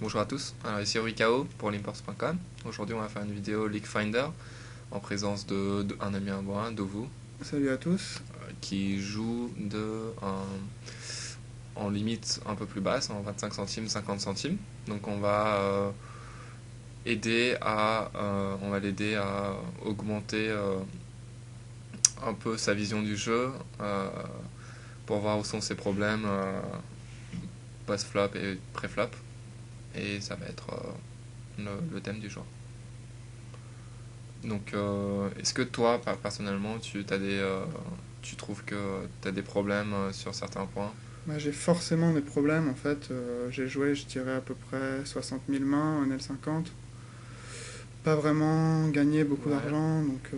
Bonjour à tous, alors ici Oricao pour limports.com. Aujourd'hui on va faire une vidéo League Finder en présence de un ami à moi, de vous, Salut à tous. qui joue en limite un peu plus basse, en 25 centimes, 50 centimes. Donc on va l'aider à augmenter un peu sa vision du jeu pour voir où sont ses problèmes post-flop et pré-flop. Et ça va être le thème du jour. Donc, est-ce que toi, personnellement, tu trouves que tu as des problèmes sur certains points? J'ai forcément des problèmes en fait. J'ai joué, je dirais, à peu près 60 000 mains en L50. Pas vraiment gagné beaucoup Ouais. d'argent, donc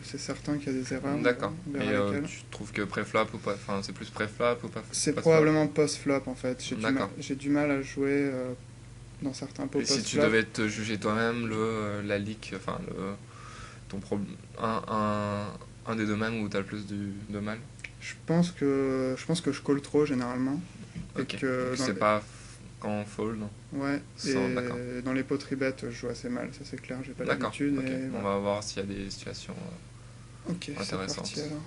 c'est certain qu'il y a des erreurs. D'accord. On Et verra lesquelles. tu trouves que pré-flop ou pas? Enfin, c'est plus pré-flop ou pas C'est post-flop? probablement post-flop en fait. D'accord. J'ai du mal à jouer dans certains pots Et si tu post-flop. devais te juger toi-même, la ligue, enfin, ton problème, un des domaines où tu as le plus de mal? Je pense que je call trop généralement. Et Ok. que Donc, c'est pas quand on fold, non? ouais, D'accord. et dans les pots tribet, je joue assez mal, ça c'est clair, j'ai pas D'accord. l'habitude Ok. et On voilà. va voir s'il y a des situations Ok, c'est parti intéressantes. alors.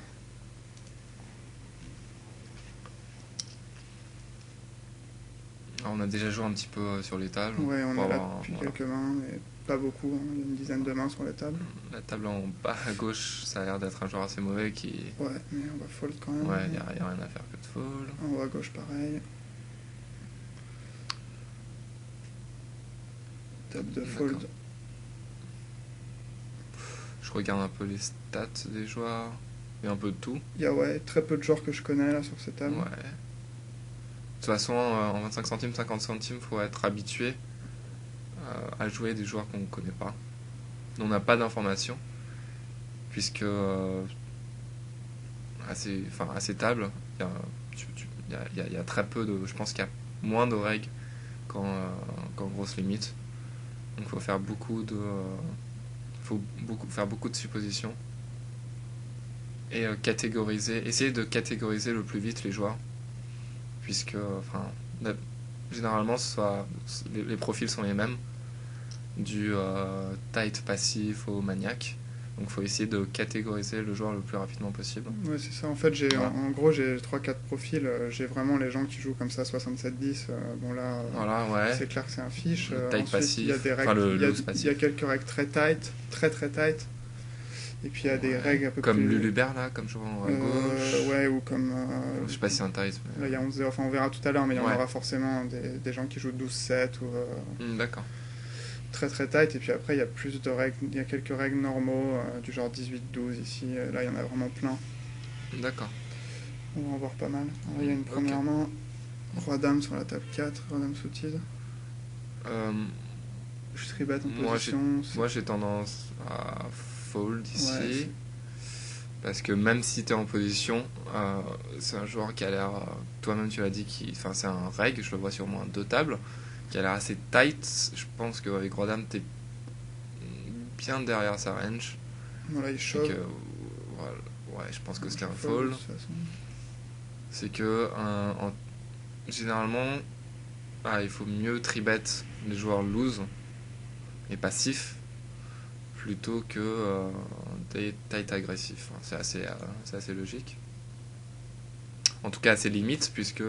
Alors, on a déjà joué un petit peu sur les tables Ouais, on pour est là avoir depuis voilà. quelques mains, mais pas beaucoup, hein. Il y a une dizaine de mains sur la table. La table en bas à gauche, ça a l'air d'être un joueur assez mauvais qui. Ouais, mais on va fold quand même. Ouais, il n'y a rien à faire que de fold. En haut à gauche, pareil. Table de D'accord. fold. Je regarde un peu les stats des joueurs et un peu de tout. Il y a ouais, très peu de joueurs que je connais là sur cette table. Ouais. De toute façon, en 25 centimes, 50 centimes, faut être habitué à jouer des joueurs qu'on ne connaît pas. On n'a pas d'informations, puisque à ces tables, il y a très peu de. Je pense qu'il y a moins de règles qu'en grosse limite. Donc il faut faire faire beaucoup de suppositions et essayer de catégoriser le plus vite les joueurs, puisque généralement les profils sont les mêmes, du tight passif au maniaque. Donc il faut essayer de catégoriser le joueur le plus rapidement possible. Ouais, c'est ça. En fait, Voilà. en gros, j'ai 3-4 profils. J'ai vraiment les gens qui jouent comme ça 67-10. Bon, là, Voilà, ouais. c'est clair que c'est un fiche. Le tight Ensuite, il y a passif, des enfin règles. le Il y a, loose il y a passif. quelques règles très tight, très très tight. Et puis il y a des Ouais. règles un peu Comme plus. Lulubert là, comme joueur à gauche. Ouais, ou comme. Je sais pas si c'est un tight. Là, il y a 11-0. Enfin, on verra tout à l'heure, mais il y en Ouais. aura forcément des gens qui jouent 12-7 ou D'accord. très très tight. Et puis après, il y a plus de règles. Il y a quelques règles normaux, du genre 18-12 ici. Là, il y en a vraiment plein. D'accord. On va en voir pas mal. Alors, il y a une première main. Roi-Dame sur la table 4. Roi-Dame soutise. Euh, Je tribet en moi, position. moi j'ai tendance à fold ici. Ouais, parce que même si tu es en position, c'est un joueur qui a l'air, toi-même tu l'as dit, c'est un reg, je le vois sur moins deux tables, qui a l'air assez tight. Je pense qu'avec Roi-Dame, tu es bien derrière sa range. voilà, il Et shove. que, voilà, ouais, je pense que c'est un De fold. toute façon. C'est que généralement, il faut mieux tribet les joueurs loose et passifs plutôt que des tight agressifs. C'est assez logique. En tout cas, à ses limites, puisque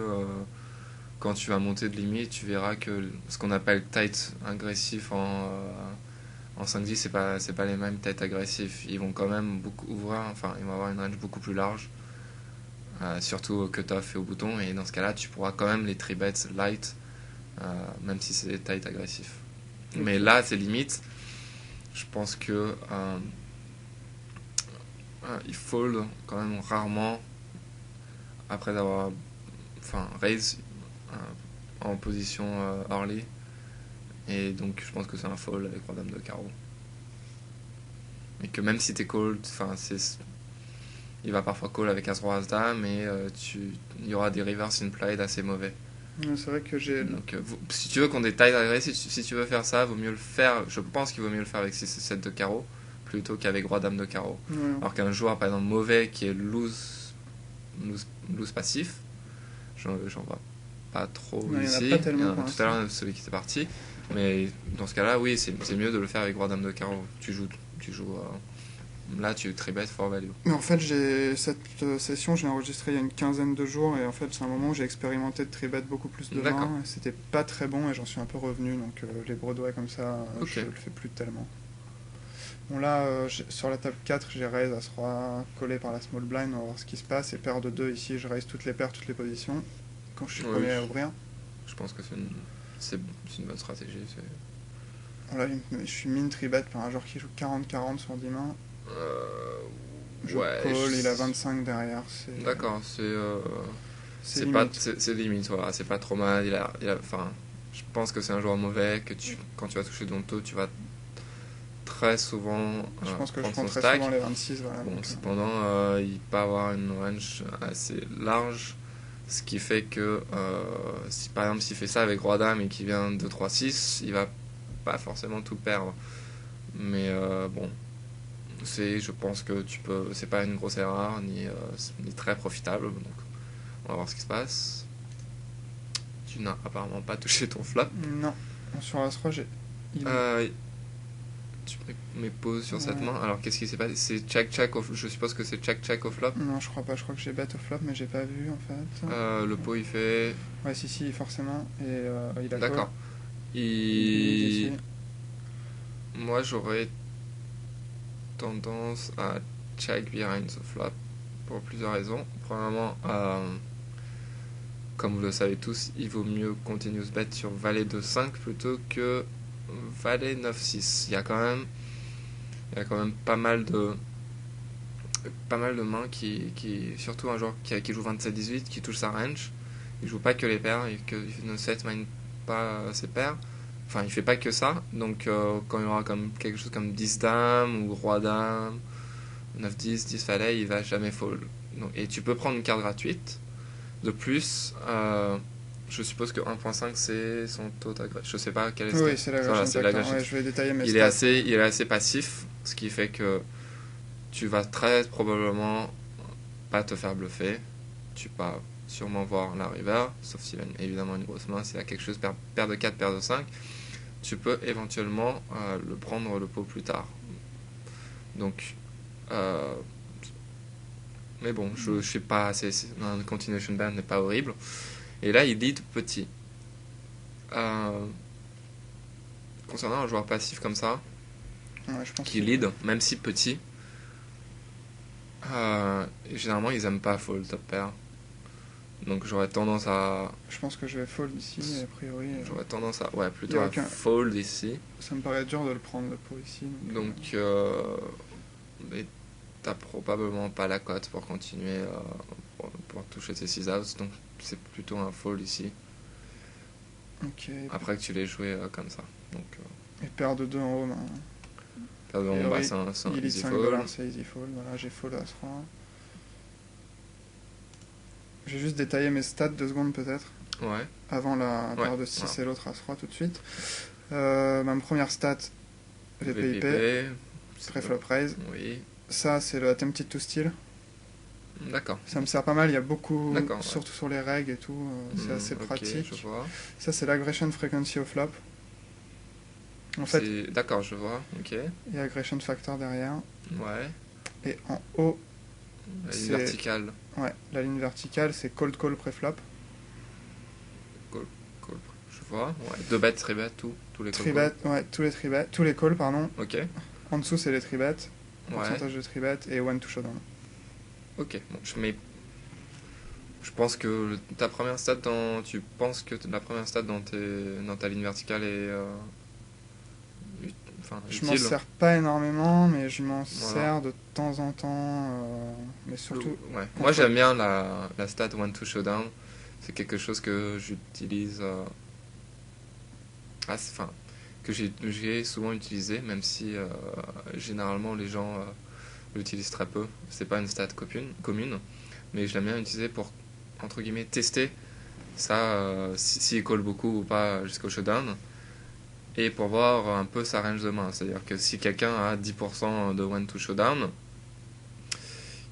quand tu vas monter de limite, tu verras que ce qu'on appelle tight agressif en 5-10, c'est pas les mêmes tight agressifs. Ils vont quand même beaucoup ouvrir, enfin, ils vont avoir une range beaucoup plus large, surtout au cut-off et au bouton. Et dans ce cas-là, tu pourras quand même les tribets light, même si c'est des tight agressifs. Okay. Mais là, c'est limite. Je pense que il fold quand même rarement après avoir raise en position early, et donc je pense que c'est un fold avec Roi-Dame de carreau, et que même si t'es called, il va parfois call avec As-Roi As-Dame, et il y aura des reverse implied assez mauvais. Ouais, c'est vrai que j'ai. Donc si tu veux qu'on détaille agressif, si tu veux faire ça, vaut mieux le faire, je pense qu'il vaut mieux le faire avec 6 et 7 de carreau plutôt qu'avec Roi-Dame de carreau. Ouais. Alors qu'un joueur par exemple mauvais qui est loose passif, j'en vois pas trop Non, il y en a ici. pas tellement pour Tout l'instant. à l'heure, celui qui était parti. Mais dans ce cas-là, oui, c'est mieux de le faire avec Roi Dame de carreau. Tu joues là, tu tribet for value. Mais en fait, cette session, je l'ai enregistrée il y a une quinzaine de jours, et en fait, c'est un moment où j'ai expérimenté de tribet beaucoup plus de D'accord. main, et c'était pas très bon, et j'en suis un peu revenu, donc les Broadway comme ça, Ok. je le fais plus tellement. Bon là, sur la table 4, j'ai raise As-Roi collé par la small blind, on va voir ce qui se passe, et paire de 2 ici, je raise toutes les paires, toutes les positions, quand je suis Oui, premier à ouvrir. Je pense que c'est une bonne stratégie. Voilà, je suis min tribet par un joueur qui joue 40-40 sur 10 mains. Je Ouais, call, il a 25 derrière. D'accord, c'est limite. C'est limite, voilà, c'est pas trop mal. Enfin, je pense que c'est un joueur mauvais, quand tu vas toucher Donto, tu vas très souvent Je pense que je prendre prends son très stack. souvent les 26. Voilà, Bon, donc, cependant, il peut avoir une range assez large, ce qui fait que si par exemple s'il fait ça avec Roi Dame et qu'il vient 2-3-6, il va pas forcément tout perdre. Mais bon, je pense que c'est pas une grosse erreur ni très profitable. Donc on va voir ce qui se passe. Tu n'as apparemment pas touché ton flop. non, sur As-Roi, Tu mets pause sur cette Ouais. main. Alors qu'est-ce qui s'est passé? C'est check je suppose que c'est check au flop. Non, je crois pas, je crois que j'ai bet au flop, mais j'ai pas vu en fait. Le pot il fait. Ouais, si, forcément. Et il a D'accord. call. Ici. Moi j'aurais tendance à check behind the flop pour plusieurs raisons. Premièrement, comme vous le savez tous, il vaut mieux continuous bet sur valet 2-5 plutôt que valet 9-6. Il y a quand même pas mal de mains qui surtout un joueur qui joue 27-18 qui touche sa range. Il joue pas que les paires et que il ne set mine pas ses paires. Enfin, il fait pas que ça. Donc quand il y aura comme quelque chose comme 10 dames ou roi dame, 9-10, 10 valet, il va jamais fold. Donc, et tu peux prendre une carte gratuite. De plus, je suppose que 1.5 c'est son taux d'agression. Je sais pas quel est. Oui, c'est l'agression factor. Ouais, je vais détailler mes stats. Il est assez passif, ce qui fait que tu vas très probablement pas te faire bluffer. Tu vas sûrement voir la river, sauf s'il a évidemment une grosse main. S'il a quelque chose, paire de 4, paire de 5, tu peux éventuellement le prendre le pot plus tard. Donc, mais bon, je suis pas assez. Un continuation ban n'est pas horrible. Et là, il lead petit. Concernant un joueur passif comme ça, ouais, je pense qui lead, même si petit, généralement ils aiment pas fold top pair. Donc j'aurais tendance à. Je pense que je vais fold ici, a priori. J'aurais tendance à. Ouais, plutôt à aucun... fold ici. Ça me paraît dur de le prendre le pot ici. Donc mais t'as probablement pas la cote pour continuer pour toucher tes 6 outs. Donc c'est plutôt un fold ici. Ok. Après que tu l'aies joué comme ça. Donc, et paire de 2 en haut, paire de 2 en bas, c'est un easy fold. C'est easy fold. Voilà, j'ai fold As-Roi. Je vais juste détailler mes stats 2 secondes peut-être. Ouais. Avant la paire de 6 voilà. Et l'autre As-Roi tout de suite. Ma première stat, VPIP. Pré-flop raise. Oui. Ça, c'est le Attempted to Steal. D'accord. Ça me sert pas mal, il y a beaucoup, surtout ouais. sur les règles et tout, c'est assez pratique. Je vois. Ça, c'est l'Aggression Frequency au flop. En fait, d'accord, je vois, ok. Et Aggression Factor derrière. Ouais. Et en haut, la ligne verticale. Ouais, la ligne verticale, c'est Cold Call pré-flop. Call, je vois. Ouais. 2 bêtes, 3 bêtes, tous les calls. Ouais, tous les calls, pardon. Ok. En dessous, c'est les 3 bêtes. Pourcentage de 3 bêtes et one to showdown. Ok, bon, je pense que ta première stat tu penses que la première stat dans ta ligne verticale est je m'en sers pas énormément, mais je m'en sers de temps en temps, mais surtout ouais. Moi j'aime bien la stat one to showdown. C'est quelque chose que j'utilise que j'ai souvent utilisé, même si généralement les gens l'utilisent très peu. C'est pas une stat commune, mais je l'aime bien utiliser pour entre guillemets tester ça, s'il colle beaucoup ou pas jusqu'au showdown, et pour voir un peu sa range de main. C'est à dire que si quelqu'un a 10% de one to showdown,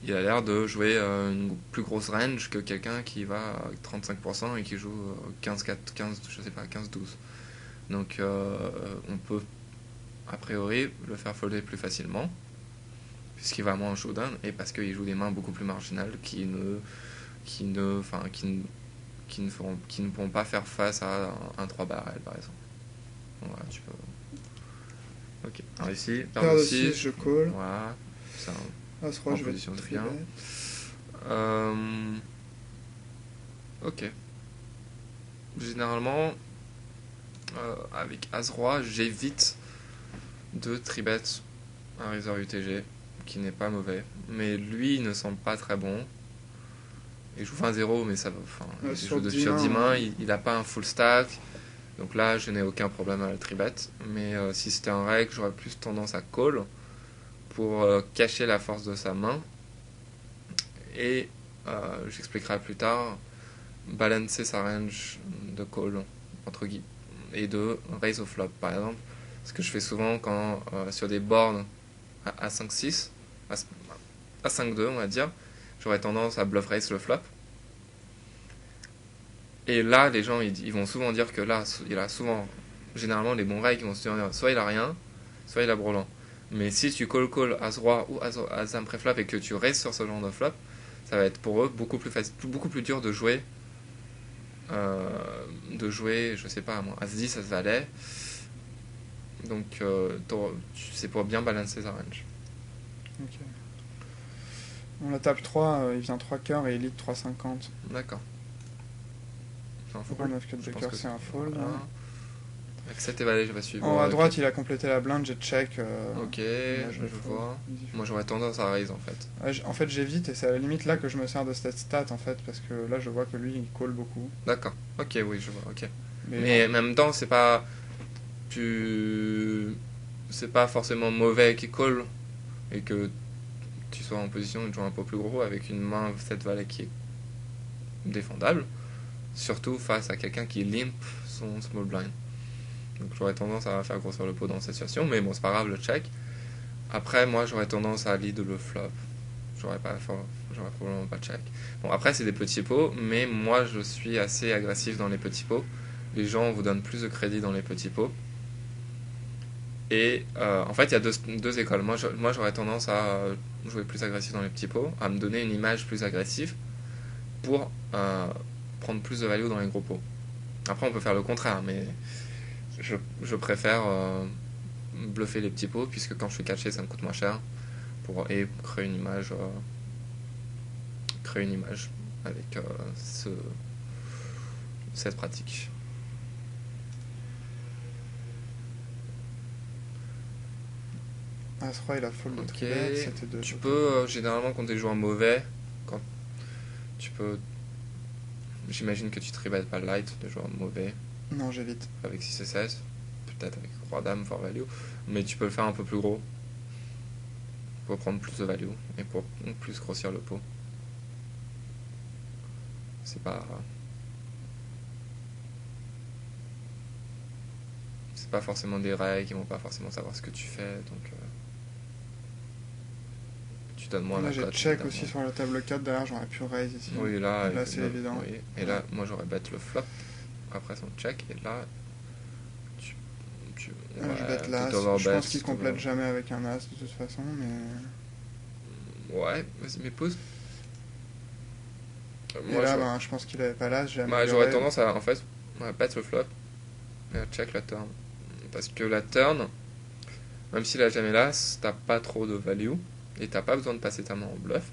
il a l'air de jouer une plus grosse range que quelqu'un qui va à 35% et qui joue 15, je sais pas, 15-12. Donc on peut a priori le faire folder plus facilement puisqu'il va moins en showdown et parce qu'il joue des mains beaucoup plus marginales qui ne pourront pas faire face à un 3 barrel par exemple. Donc, voilà, tu peux. Ok, alors ici, paire de 6, je call. Voilà, ça. As-Roi, je vais position de trier. bien. Ok. Généralement, avec As-Roi, j'évite de tribet un Razor UTG, qui n'est pas mauvais. Mais lui, il ne semble pas très bon. Il joue 20-0, mais ça va. Enfin, il joue sur 10 mains, il n'a pas un full stack. Donc là, je n'ai aucun problème à le tribet. Mais si c'était un reg, j'aurais plus tendance à call pour cacher la force de sa main. Et j'expliquerai plus tard, balancer sa range de call entre guillemets et de raise au flop par exemple. Ce que je fais souvent quand sur des boards à 5-6, à 5-2 on va dire, j'aurais tendance à bluff raise le flop. Et là, les gens ils vont souvent dire que là, il a souvent, généralement les bons règles vont se dire soit il a rien, soit il a brelan. Mais si tu call As-Roi ou As-Dame pré-flop et que tu raises sur ce genre de flop, ça va être pour eux beaucoup plus facile, beaucoup plus dur de jouer, je sais pas, moi, As-10, As-Valet. Donc c'est pour bien balancer sa range. Ok. On la table 3, il vient 3 cœurs et il lead 3,50. D'accord. C'est un fold. 9 4 de cœur, c'est un fold. Voilà. Avec 7 et valet, je vais suivre. En haut à droite, il a complété la blinde, j'ai check. Ok, je vois. Moi, j'aurais tendance à raise en fait. En fait, j'évite et c'est à la limite là que je me sers de cette stat en fait, parce que là, je vois que lui, il call beaucoup. D'accord. Ok, oui, je vois. Ok. Mais en même temps, c'est pas. C'est pas forcément mauvais qu'il call et que tu sois en position de jouer un peu plus gros avec une main 7 valet qui est défendable, surtout face à quelqu'un qui limp son small blind. Donc j'aurais tendance à faire grossir le pot dans cette situation, mais bon, c'est pas grave, le check. Après, moi, j'aurais tendance à lead le flop. J'aurais probablement pas check. Bon, après, c'est des petits pots, mais moi, je suis assez agressif dans les petits pots. Les gens vous donnent plus de crédit dans les petits pots. Et en fait, il y a deux écoles. Moi, j'aurais tendance à jouer plus agressif dans les petits pots, à me donner une image plus agressive pour prendre plus de value dans les gros pots. Après, on peut faire le contraire, mais je préfère bluffer les petits pots, puisque quand je suis catché, ça me coûte moins cher, et créer une image avec cette pratique. As-Roi, il a fold de tribet, 7 et 2. Tu peux, généralement, quand t'es joueur mauvais, quand tu peux. J'imagine que tu tribet pas light de joueur mauvais. Non, j'évite. Avec 6 et 16, peut-être avec Roi-Dame, for value, mais tu peux le faire un peu plus gros pour prendre plus de value et pour plus grossir le pot. C'est pas forcément des règles, ils vont pas forcément savoir ce que tu fais, donc tu donnes moins la cote. Là, j'ai check aussi sur la table 4, derrière j'aurais pu raise ici. Oui, là c'est évident. Oui. Et là, moi j'aurais bet le flop après son check, et là je bet l'as. Je pense qu'il complète jamais avec un as de toute façon, mais. Ouais, vas-y, mais pose. Et là, je pense qu'il avait pas l'as. J'aurais tendance à, en fait, bet le flop et à check la turn. Parce que la turn, même s'il a jamais l'as, t'as pas trop de value et t'as pas besoin de passer ta main en bluff,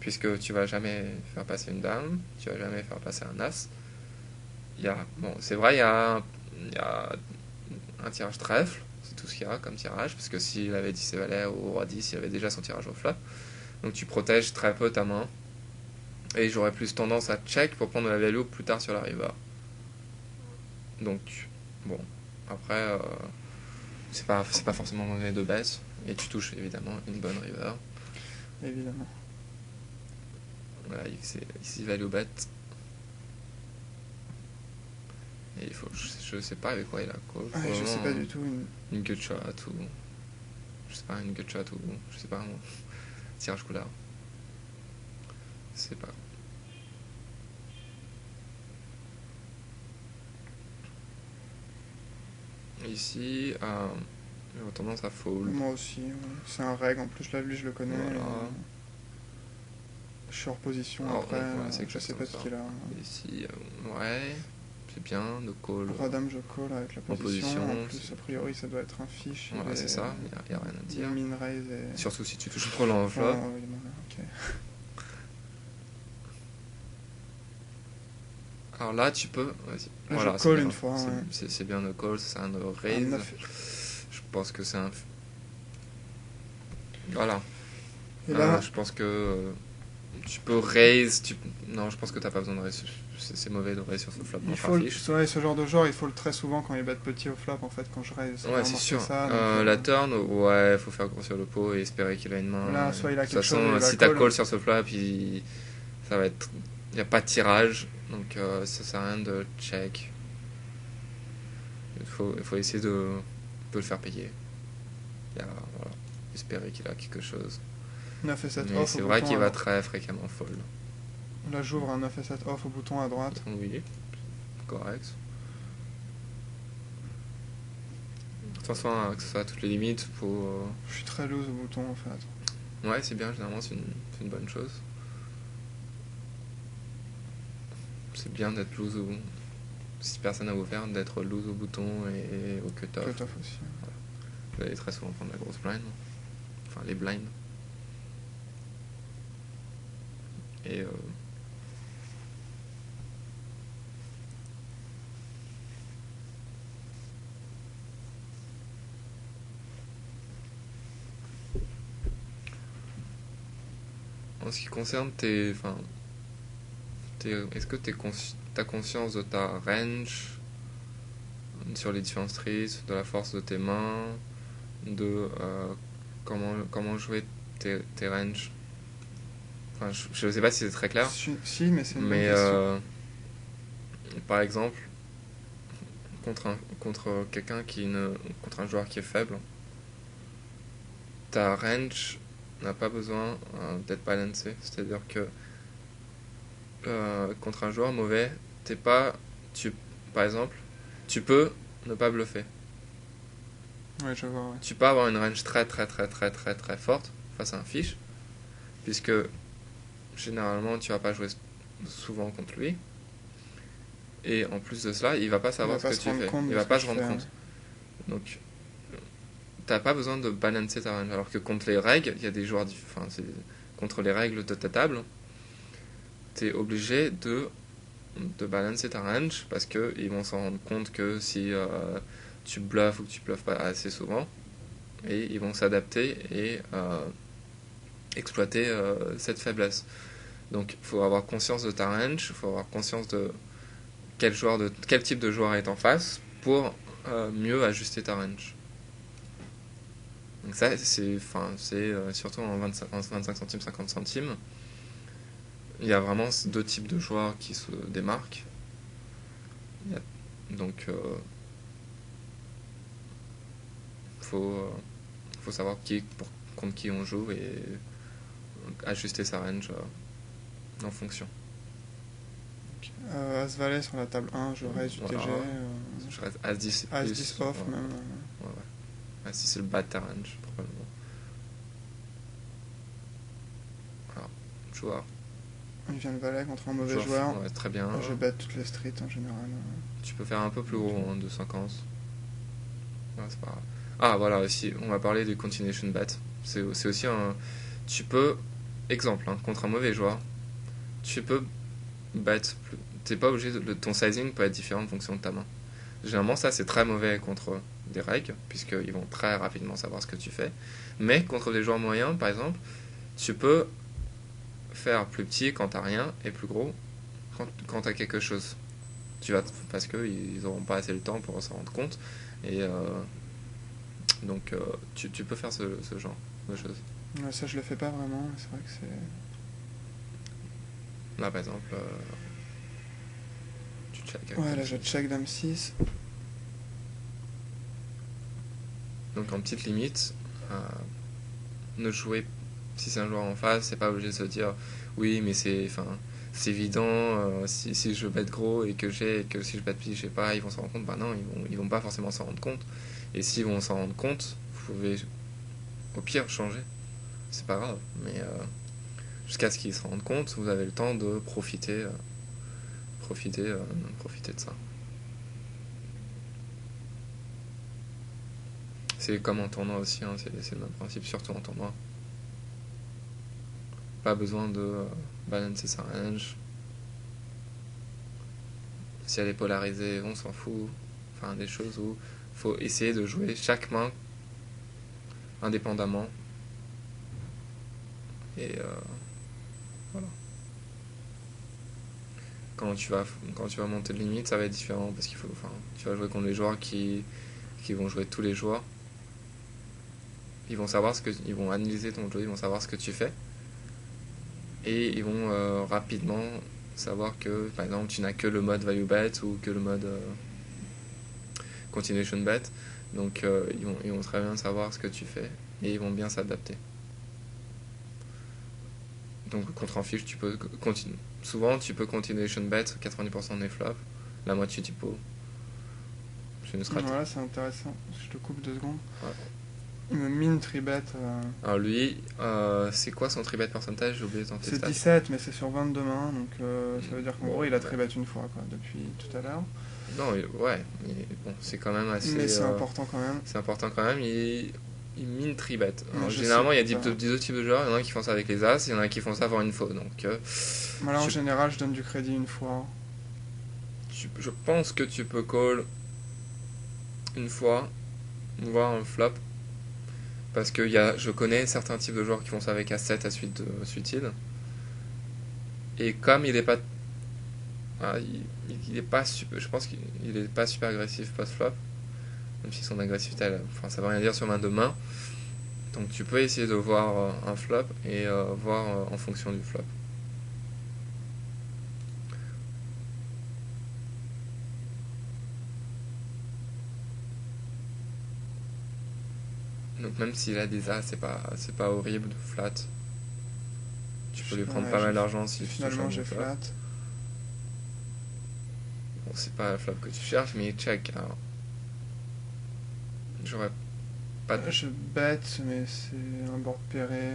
puisque tu vas jamais faire passer une dame, tu vas jamais faire passer un as. C'est vrai, il y a un tirage trèfle, c'est tout ce qu'il y a comme tirage, parce que s'il avait 10 et valet ou roi 10, il avait déjà son tirage au flop. Donc tu protèges très peu ta main. Et j'aurais plus tendance à check pour prendre la value plus tard sur la river. Donc, bon, après, c'est pas forcément mauvais de baisse. Et tu touches évidemment une bonne river. Évidemment. Voilà, ici value bet. Et il faut, je sais pas avec quoi il a call. Ouais, je sais pas du tout. Une gut shot ou. Je sais pas, une gut shot ou. Je sais pas, tirage couleur. c'est pas. Ici, j'aurais tendance à fold. Moi aussi, ouais. C'est un reg, en plus là lui je le connais. Voilà. Je suis hors position Alors, après, voilà, c'est je sais pas ce exactement qu'il a. Ici, ouais, c'est bien, de call. Roi dame je call avec la En position. position, En plus a priori ça doit être un fiche. Voilà, c'est ça, il n'y a rien à Il dire. min raise et... Surtout si tu touches trop l'enveloppe. Oh, oui, voilà, ok. Alors là, tu peux. Là, Voilà, je call bien. une fois, ouais. C'est bien de call, c'est un de Un raise. 9. Je pense que c'est un. Voilà. Et là, je pense que tu peux raise. Non, je pense que t'as pas besoin de raise. C'est mauvais de raise sur ce flop. il faut ce genre de joueur, il faut le très souvent quand il bet petit au flop en fait, quand je raise. Ouais, c'est sûr. Ça, donc, la turn, ouais, faut faire grossir le pot et espérer qu'il a une main. Là, soit il a de toute quelque chose, façon, il va si t'as call. call sur ce flop, ça va être. Il n'y a pas de tirage, donc ça sert à rien de check. Il faut essayer de le faire payer. Voilà, espérer qu'il a quelque chose. 9 et 7 Mais off. c'est vrai qu'il va très fréquemment fold. Là, j'ouvre un 9 et 7 off au bouton à droite. Oui, correct. De toute façon, que ce soit à toutes les limites, faut. Je suis très loose au bouton en fait. Ouais, c'est bien, généralement, c'est une bonne chose. C'est bien d'être loose si personne n'a ouvert, d'être loose au bouton et au cut-off. Cut-off aussi. Voilà. Vous allez très souvent prendre la grosse blind. Enfin, les blinds. Et en ce qui concerne est-ce que t'as conscience de ta range sur les différents streets, de la force de tes mains, de comment jouer tes ranges? Enfin, je sais pas si c'est très clair. Si, mais c'est une bonne Mais question. par exemple, contre quelqu'un contre un joueur qui est faible, ta range n'a pas besoin d'être balancée. C'est-à-dire que contre un joueur mauvais, par exemple, tu peux ne pas bluffer. Ouais, je vois, ouais. Tu peux avoir une range très très très très très très forte face à un fiche, puisque généralement tu vas pas jouer souvent contre lui, et en plus de cela, il va pas savoir ce que tu fais. Il va pas se rendre compte. Donc, t'as pas besoin de balancer ta range. Alors que contre les règles, il y a des joueurs contre les règles de ta table, t'es obligé de balancer ta range parce que ils vont s'en rendre compte que si tu bluffes ou que tu bluffes pas assez souvent, et ils vont s'adapter et exploiter cette faiblesse. Donc il faut avoir conscience de ta range, il faut avoir conscience de quel type de joueur est en face pour mieux ajuster ta range. Donc ça c'est surtout en 25 centimes, 50 centimes. Il y a vraiment deux types de joueurs qui se démarquent. Donc faut savoir contre qui on joue et ajuster sa range en fonction. As-Valet sur la table 1, je raise du TG. Je reste As-10 As-10 off même. Ouais. As-10 c'est le bas de ta range probablement. Alors, joueur. Il vient de Valet contre un mauvais joueur. Ouais, très bien. Je bet toutes les streets en général. Tu peux faire un peu plus gros, 250. Ouais, c'est pas grave. Ah voilà, aussi, on va parler du continuation bet. C'est aussi un. Tu peux, exemple, contre un mauvais joueur, tu peux bet. T'es pas obligé ton sizing peut être différent en fonction de ta main. Généralement, ça c'est très mauvais contre des règles, puisqu'ils vont très rapidement savoir ce que tu fais. Mais contre des joueurs moyens, par exemple, tu peux faire plus petit quand t'as rien et plus gros quand t'as quelque chose. Parce qu'ils n'auront pas assez le temps pour s'en rendre compte. Et donc tu peux faire ce genre de choses. Ouais, ça je le fais pas vraiment, c'est vrai que c'est... Là par exemple, tu check. Ouais, là je check dame 6. Donc en petite limite, ne jouez Si c'est un joueur en face, c'est pas obligé de se dire oui, mais c'est évident, si je bet gros et que si je bet petit, je sais pas, ils vont s'en rendre compte. Bah non, ils vont pas forcément s'en rendre compte. Et s'ils vont s'en rendre compte, vous pouvez au pire changer. C'est pas grave. Mais jusqu'à ce qu'ils se rendent compte, vous avez le temps de profiter de ça. C'est comme en tournoi aussi, hein, c'est le même principe, surtout en tournoi. Pas besoin de balancer sa range. Si elle est polarisée, on s'en fout. Enfin, des choses où faut essayer de jouer chaque main indépendamment. Et voilà. Quand tu vas monter de limite, ça va être différent parce tu vas jouer contre les joueurs qui vont jouer tous les joueurs. Ils vont analyser ton jeu, ils vont savoir ce que tu fais. Et ils vont rapidement savoir que, par exemple, tu n'as que le mode value bet ou que le mode continuation bet. Donc ils vont très bien savoir ce que tu fais et ils vont bien s'adapter. Donc contre un fiche, souvent tu peux continuation bet 90% des flops, la moitié du pot. C'est une stratégie. Voilà, c'est intéressant. Je te coupe 2 secondes. Ouais. Il me mine tribet. Alors lui, c'est quoi son tribet pourcentage? J'ai oublié ton C'est stats. 17, mais c'est sur 22 mains, donc ça veut dire qu'en gros il a tribet une fois quoi, depuis tout à l'heure. Non, ouais, mais bon, c'est quand même assez. Mais c'est important quand même. C'est important quand même. Il mine tribet. Généralement, il y a deux types de joueurs. Il y en a qui font ça avec les as, et il y en a qui font ça avoir une fois. Donc, Moi, en général, je donne du crédit une fois. Je pense que tu peux call une fois, voir un flop. Parce que je connais certains types de joueurs qui font ça avec As7 à suite de suicide. Et comme il est pas. Il est pas super. Je pense qu'il est pas super agressif post-flop. Même si son agressivité, ça veut rien dire sur main de main. Donc tu peux essayer de voir un flop et voir en fonction du flop. Donc même s'il a des as, c'est pas horrible de flat. Tu peux lui prendre pas mal d'argent si tu touches un bon flop. Flat. Bon, c'est pas le flop que tu cherches, mais il check. Alors, j'aurais pas de... Je bête, mais c'est un board pairé.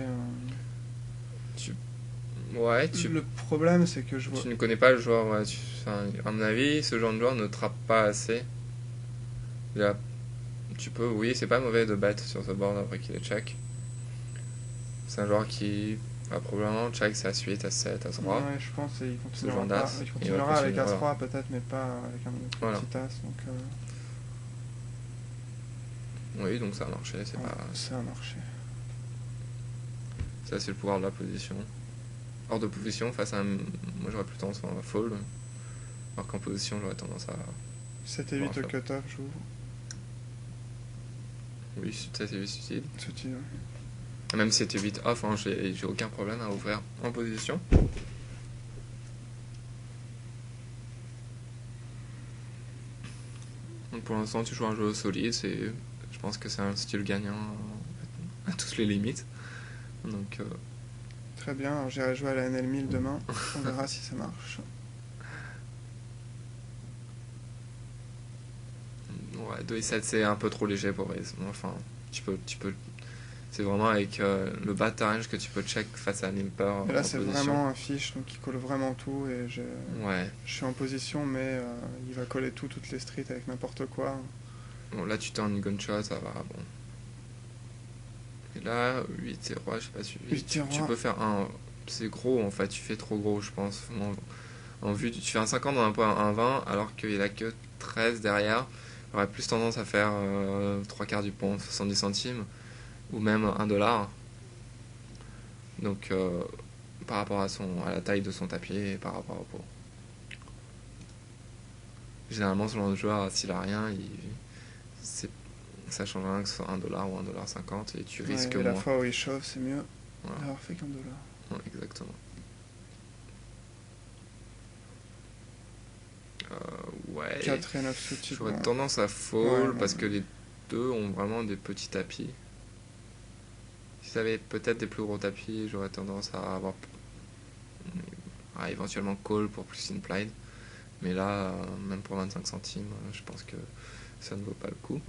Le problème, c'est que je vois... Tu ne connais pas le joueur. Ouais, à mon avis, ce genre de joueur ne trappe pas assez. Oui, c'est pas mauvais de bet sur ce board après qu'il est check. C'est un joueur qui va probablement check sa suite à 7, à 3. Ouais, je pense qu'il continuera, il continuera avec As-3 peut-être, mais pas avec un petit As. Donc, oui, donc ça a marché. Ça a marché. Ça, c'est le pouvoir de la position. Hors de position, face à moi j'aurais plus tendance à fold. Alors qu'en position, j'aurais tendance à... 7 et 8 au cut-off, j'ouvre. Oui, 7 et 8 suicide. Même si c'était 8 off, hein, j'ai aucun problème à ouvrir en position. Donc pour l'instant, tu joues un jeu solide. Je pense que c'est un style gagnant à toutes les limites. Donc, très bien, j'irai jouer à la NL1000 demain. On verra si ça marche. Ouais, 2 et 7 c'est un peu trop léger pour raise. Enfin, tu peux c'est vraiment avec le bas de ta range que tu peux check face à un limper. Et là c'est vraiment un fiche, donc il colle vraiment tout et je suis en position, mais il va coller toutes les streets avec n'importe quoi. Bon, là tu t'es en gunshot, ça va, bon. Et là, 8 et roi, je sais pas si 8 tu peux faire un... C'est gros en fait, tu fais trop gros je pense. En vue, tu fais un 50 dans un point 1,20 alors qu'il a que 13 derrière. J'aurais plus tendance à faire 3 quarts du pont, 70 centimes, ou même $1. Donc par rapport à la taille de son tapis et par rapport au pot. Généralement, ce genre de joueur, s'il a rien, ça change rien que ce soit $1 ou $1,50 et tu risques moins. La fois où il chauffe, c'est mieux d'avoir fait qu'$1. Ouais, exactement. Ouais. 4 et 9 sous-types. J'aurais tendance à fold parce que les deux ont vraiment des petits tapis. t'avais peut-être des plus gros tapis, j'aurais tendance à avoir éventuellement call pour plus implied. Mais là, même pour 25 centimes, je pense que ça ne vaut pas le coup.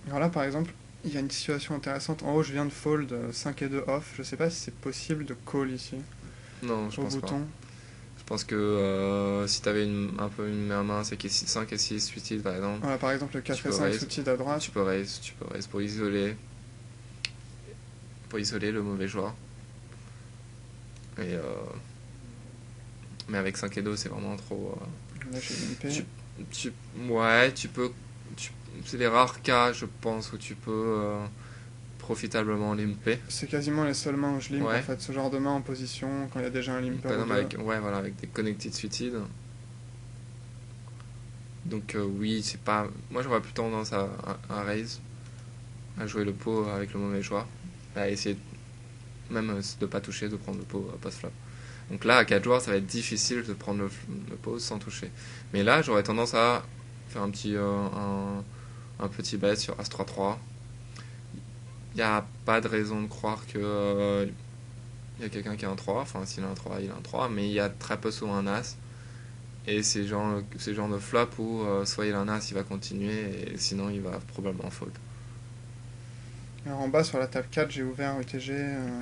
Alors là, par exemple, il y a une situation intéressante. En haut, je viens de fold 5 et 2 off. Je sais pas si c'est possible de call ici, Non, je au pense pas. bouton. Je pense que si t'avais un peu une main, c'est que 5 et 6 suited par exemple, Voilà, par exemple, le tu 4 et peux 5 raise, suited à droite. tu peux raise pour isoler le mauvais joueur. Et mais avec 5 et 2, c'est vraiment trop. Là, j'ai limpé. Ouais, c'est les rares cas, je pense, où tu peux profitablement limper. C'est quasiment les seules mains où je limp Ouais. en fait. Ce genre de main en position, quand il y a déjà un limper Par ou exemple, deux. voilà, avec des connected suited. Donc oui, c'est pas. Moi, j'aurais plus tendance à raise, à jouer le pot avec le mauvais joueur, à essayer même de pas toucher, de prendre le pot post-flop. Donc là, à 4 joueurs, ça va être difficile de prendre le pot sans toucher. Mais là, j'aurais tendance à faire un petit bet sur As-3-3. Il n'y a pas de raison de croire que il y a quelqu'un qui a un 3. Enfin, s'il a un 3, il a un 3. Mais il y a très peu souvent un As. Et c'est le genre de flop où soit il a un As, il va continuer, et sinon il va probablement fold. Alors en bas, sur la table 4, j'ai ouvert UTG.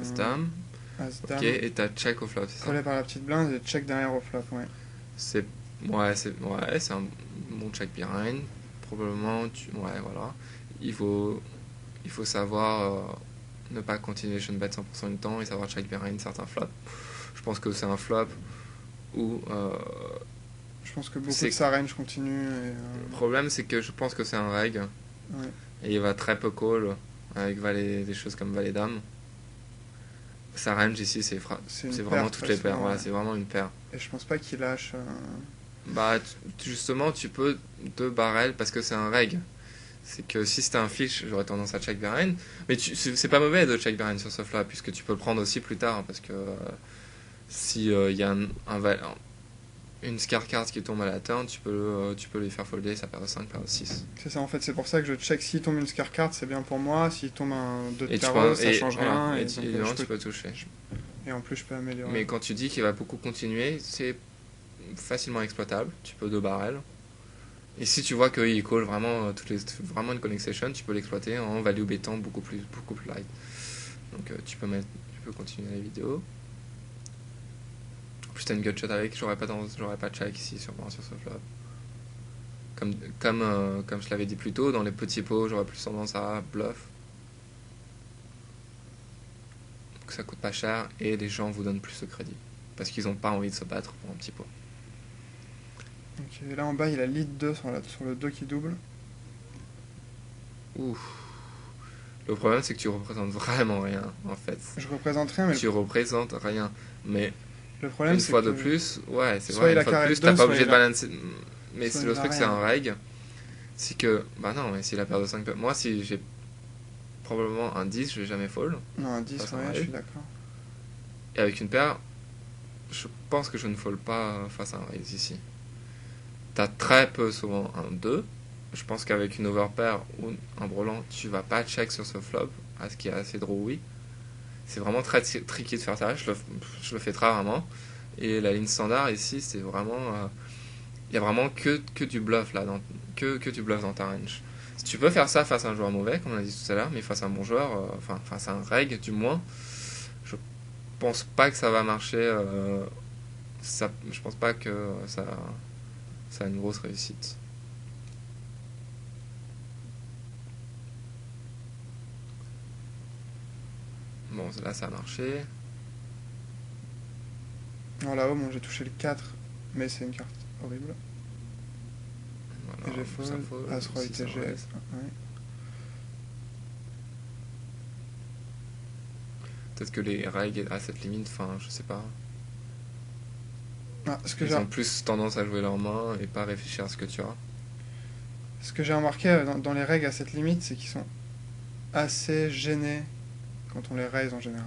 As-Dame. As-Dame. Ok, et t'as check au flop, c'est ça? Collé par la petite blinde et check derrière au flop, ouais. C'est un bon check behind. Probablement, ouais, voilà. Il faut savoir ne pas continuer Sean bet 100% du temps et savoir check behind certains flops. Je pense que c'est un flop où Je pense que beaucoup de sa range continue. le problème, c'est que je pense que c'est un reg. Ouais. Et il va très peu call avec des choses comme valet dame. Sa range ici, c'est vraiment toutes les paires. Voilà, c'est vraiment une paire. Et je pense pas qu'il lâche. Bah, justement, tu peux 2 barrels parce que c'est un reg. C'est que si c'était un fiche, j'aurais tendance à check behind. Mais c'est pas mauvais de check behind sur ce flop, puisque tu peux le prendre aussi plus tard. Parce que si il y a une scar card qui tombe à la turn, tu peux lui faire folder sa paire de 5, paire de 6. C'est ça, en fait, c'est pour ça que je check. S'il tombe une scar card, c'est bien pour moi. S'il tombe un 2 de carreau, ça change rien. Et tu peux toucher. Et en plus, je peux améliorer. Mais quand tu dis qu'il va beaucoup continuer, c'est facilement exploitable. Tu peux 2 barrels. Et si tu vois qu'il call vraiment vraiment une connect session, tu peux l'exploiter en value bettant beaucoup plus light. Donc tu peux continuer la vidéo. En plus t'as une gut shot avec, j'aurais pas check ici sûrement sur ce flop. Comme je l'avais dit plus tôt, dans les petits pots, j'aurais plus tendance à bluff. Donc ça coûte pas cher et les gens vous donnent plus de crédit. Parce qu'ils ont pas envie de se battre pour un petit pot. Ok, là en bas il a lead 2 sur le 2 qui double. Ouf. Le problème c'est que tu représentes vraiment rien en fait. Je représente rien, mais tu représentes rien. Mais le problème, une fois de plus, ouais, c'est vrai, une fois de plus, t'as pas obligé de balancer. Mais c'est le truc, c'est un reg. C'est que, bah non, mais si la paire de 5. Moi, si j'ai probablement un 10, je vais jamais fold. Non, un 10, ouais, je suis d'accord. Et avec une paire, je pense que je ne fold pas face à un raise ici. T'as très peu souvent un 2. Je pense qu'avec une overpair ou un brelan, tu vas pas check sur ce flop, à ce qui est assez drawy. C'est vraiment très tricky de faire ça, je le fais très rarement. Et la ligne standard ici, c'est vraiment. Il y a vraiment que du bluff là, que du bluff dans ta range. Si tu peux faire ça face à un joueur mauvais, comme on a dit tout à l'heure, mais face à un bon joueur, enfin face à un reg du moins, je pense pas que ça va marcher. Je pense pas que ça a une grosse réussite. Bon, là ça a marché. Alors là-haut, bon, j'ai touché le 4, mais c'est une carte horrible. Voilà, et j'ai fold, As-Roi UTG. Ouais. Peut-être que les règles à cette limite, enfin, je sais pas. Ils ont plus tendance à jouer leurs mains et pas réfléchir à ce que tu as. Ce que j'ai remarqué dans les règles à cette limite, c'est qu'ils sont assez gênés quand on les raise en général.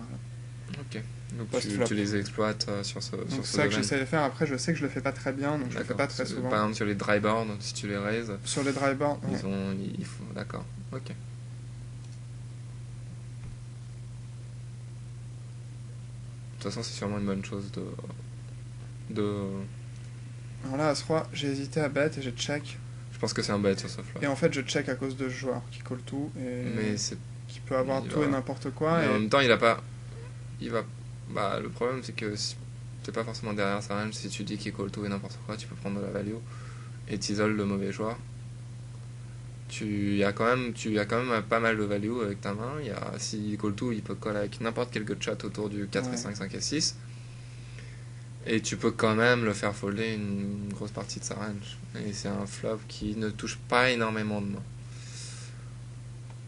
Ok. Donc tu les exploites sur ce domaine. C'est ça que j'essaie de faire. Après, je sais que je le fais pas très bien, donc je le fais pas très souvent. Par exemple, sur les dry boards, si tu les raises. Sur les dry boards, D'accord. Ok. façon, c'est sûrement une bonne chose de... Alors là, As-Roi, j'ai hésité à bet et j'ai check. Je pense que c'est un bet sur ce flop. Et en fait, je check à cause de ce joueur qui call tout et Mais c'est... qui peut avoir il tout va- et n'importe quoi. Mais en Et même temps, il a pas... Il va... Bah, le problème, c'est que si t'es pas forcément derrière sa range, si tu dis qu'il call tout et n'importe quoi, tu peux prendre de la value et t'isoles le mauvais joueur. Tu as quand même pas mal de value avec ta main. S'il call tout, il peut call avec n'importe quel gutshot autour du 4 et Ouais. 5, 5 et 6. Et tu peux quand même le faire folder une grosse partie de sa range. Et c'est un flop qui ne touche pas énormément de mains.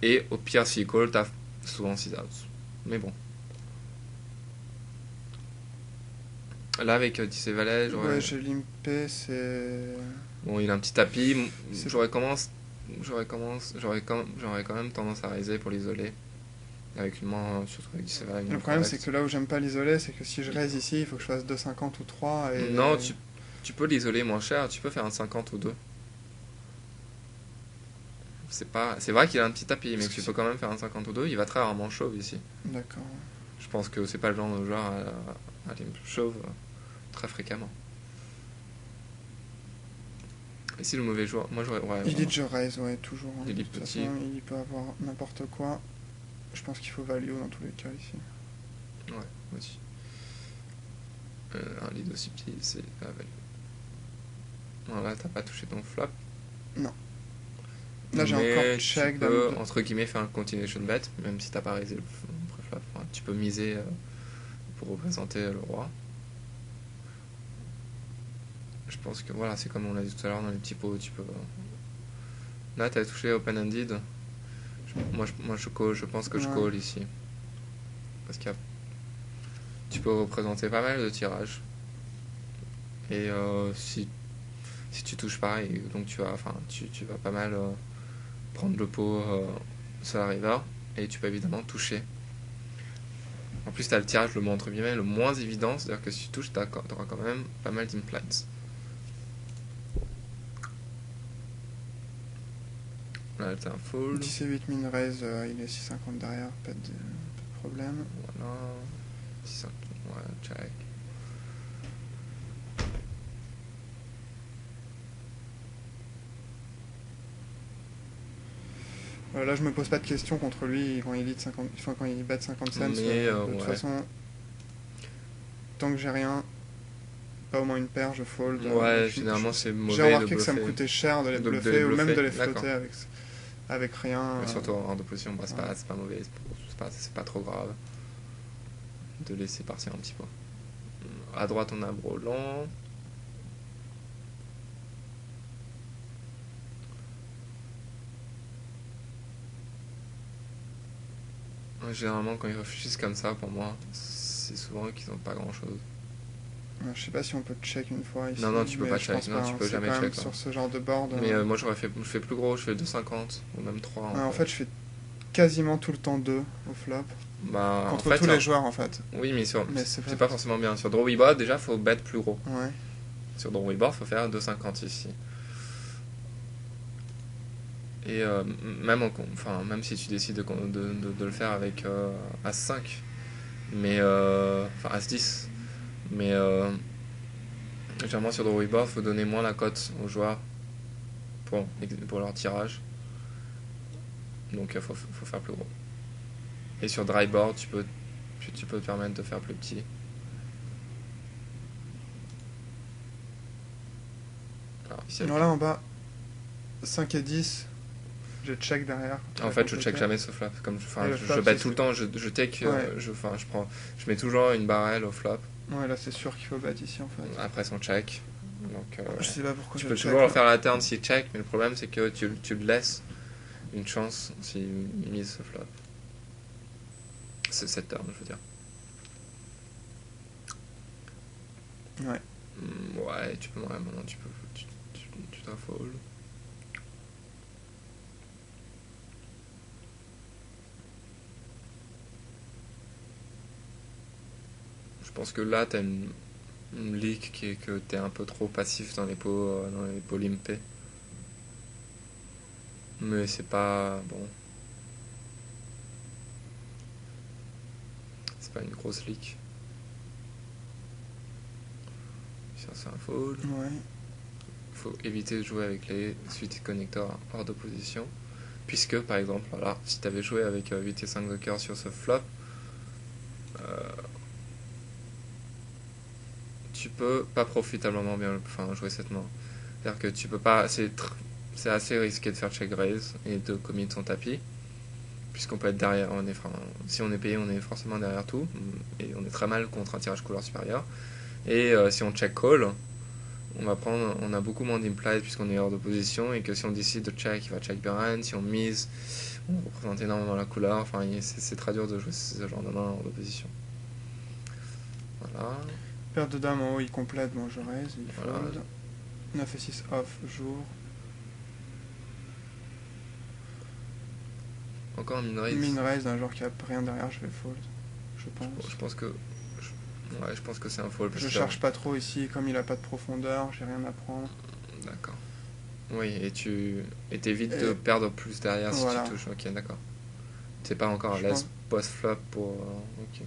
Et au pire, s'il call, t'as souvent 6 outs. Mais bon. Là, avec 10 et valet, ouais, j'ai limpé, c'est. Bon, il a un petit tapis. C'est- J'aurais quand même tendance à raiser pour l'isoler. Avec une main, surtout avec 10 et valet. une Le main problème, correcte. c'est que là où j'aime pas l'isoler, c'est que si je raise ici, il faut que je fasse 2,50 ou 3. Et... Non, tu peux l'isoler moins cher. Tu peux faire un 50 ou 2. C'est vrai qu'il a un petit tapis, mais Parce que tu c'est- peux quand même faire un 50 ou 2. Il va très rarement chauve ici. D'accord. Je pense que c'est pas le genre de joueur à aller chauve très fréquemment. Et si le mauvais joueur. Moi j'aurais. Ouais, Il voilà. dit je raise, ouais, toujours. Hein. Il De dit toute petit. façon, il peut avoir n'importe quoi. Je pense qu'il faut value dans tous les cas ici. Ouais, aussi. Un lead aussi petit, c'est la value. Voilà, t'as pas touché ton flop. Là, j'ai Mais encore check. tu dame peux, deux. entre guillemets, faire un continuation bet, même si t'as pas raisé le préflop. Enfin, tu peux miser pour représenter le roi. Je pense que voilà, c'est comme on l'a dit tout à l'heure dans les petits pots, tu peux. Là, t'as touché open-ended. Je pense que je Ouais. call ici. Parce que tu peux représenter pas mal de tirages. Et si tu touches pareil, donc tu vas pas mal prendre le pot sur la river. Et tu peux évidemment toucher. En plus, t'as le tirage le moins, entre guillemets, le moins évident. C'est-à-dire que si tu touches, t'auras quand même pas mal d'implants. Là, t'as un fold. 10 et 8 min raise, il est 6,50 derrière, pas de problème. Voilà. 6, ouais, check. Là, je me pose pas de questions contre lui quand il lead 50, enfin, quand il bat 50 cents. Mais, de ouais. toute façon, tant que j'ai rien, pas au moins une paire, je fold. Ouais, Puis, généralement c'est j'ai mauvais de remarqué que ça me bluffer. coûtait cher de les De bluffer les ou même bluffer, de les d'accord. flotter avec rien. Mais surtout en de position, bah, c'est ouais. pas mauvais, c'est pas trop grave de laisser partir un petit peu. À droite, on a Broland. Généralement, quand ils réfléchissent comme ça, pour moi, c'est souvent eux qui n'ont pas grand chose. Je sais pas si on peut check une fois ici. Non, tu peux mais pas je check, pense non, pas, tu hein. peux C'est jamais quand même check, hein. sur ce genre de board. Mais moi, je fais plus gros, je fais 2,50 ou même 3. En fait, je fais quasiment tout le temps 2 au flop. Bah, Contre en fait, tous les joueurs, en fait. Oui, mais Mais c'est pas forcément bien. Sur Draw Board, déjà, faut bet plus gros. Ouais. Sur Draw Board, faut faire 2,50 ici. Et même si tu décides de le faire avec As5, mais enfin As10, mais généralement sur Draw Board, faut donner moins la cote aux joueurs pour leur tirage. Donc faut faire plus gros. Et sur Dry Board, tu peux te permettre de faire plus petit. Alors, ici, Alors là, en bas, 5 et 10, je check derrière. en fait, je check jamais ce flop. Et le flop, Je bet c'est tout le temps. Je take. Ouais. Je mets toujours une barrel au flop. Ouais, là, c'est sûr qu'il faut battre ici, en fait. Après son check. Donc, Je sais pas pourquoi tu je peux check, toujours le là. faire à la turn s'il check, mais le problème c'est que tu le laisses une chance s'il mise ce flop. C'est cette turn, je veux dire. Ouais. Ouais, tu peux vraiment. Tu dois fold. Je pense que là, t'as une leak qui est que t'es un peu trop passif dans les pots limpés. Mais c'est pas bon. C'est pas une grosse leak. c'est un fold. Ouais. Faut éviter de jouer avec les suites connecteurs hors de position. Puisque, par exemple, voilà, si tu avais joué avec 8 et 5 de cœur sur ce flop, tu peux pas profitablement bien jouer cette main. C'est-à-dire que tu peux pas. C'est assez risqué de faire check raise et de commit son tapis. Puisqu'on peut être derrière. Si on est payé, on est forcément derrière tout. Et on est très mal contre un tirage couleur supérieur. Et si on check call, on a beaucoup moins d'implied puisqu'on est hors de position. Et que si on décide de check, il va check behind. Si on mise, on représente énormément la couleur. Enfin, c'est très dur de jouer ce genre de main hors de position. Voilà. Paire de dames en haut, il complète, bon je raise, il Voilà. fold. 9 et 6 off, jour. Encore un min raise. Min raise d'un joueur qui a rien derrière, je vais fold. Je pense. Je pense que c'est un fold. Je charge pas trop ici, comme il a pas de profondeur, j'ai rien à prendre. D'accord. Oui, et t'évites de perdre plus derrière si voilà. tu touches. Ok, d'accord. C'est pas encore à l'aise post-flop pour... ok.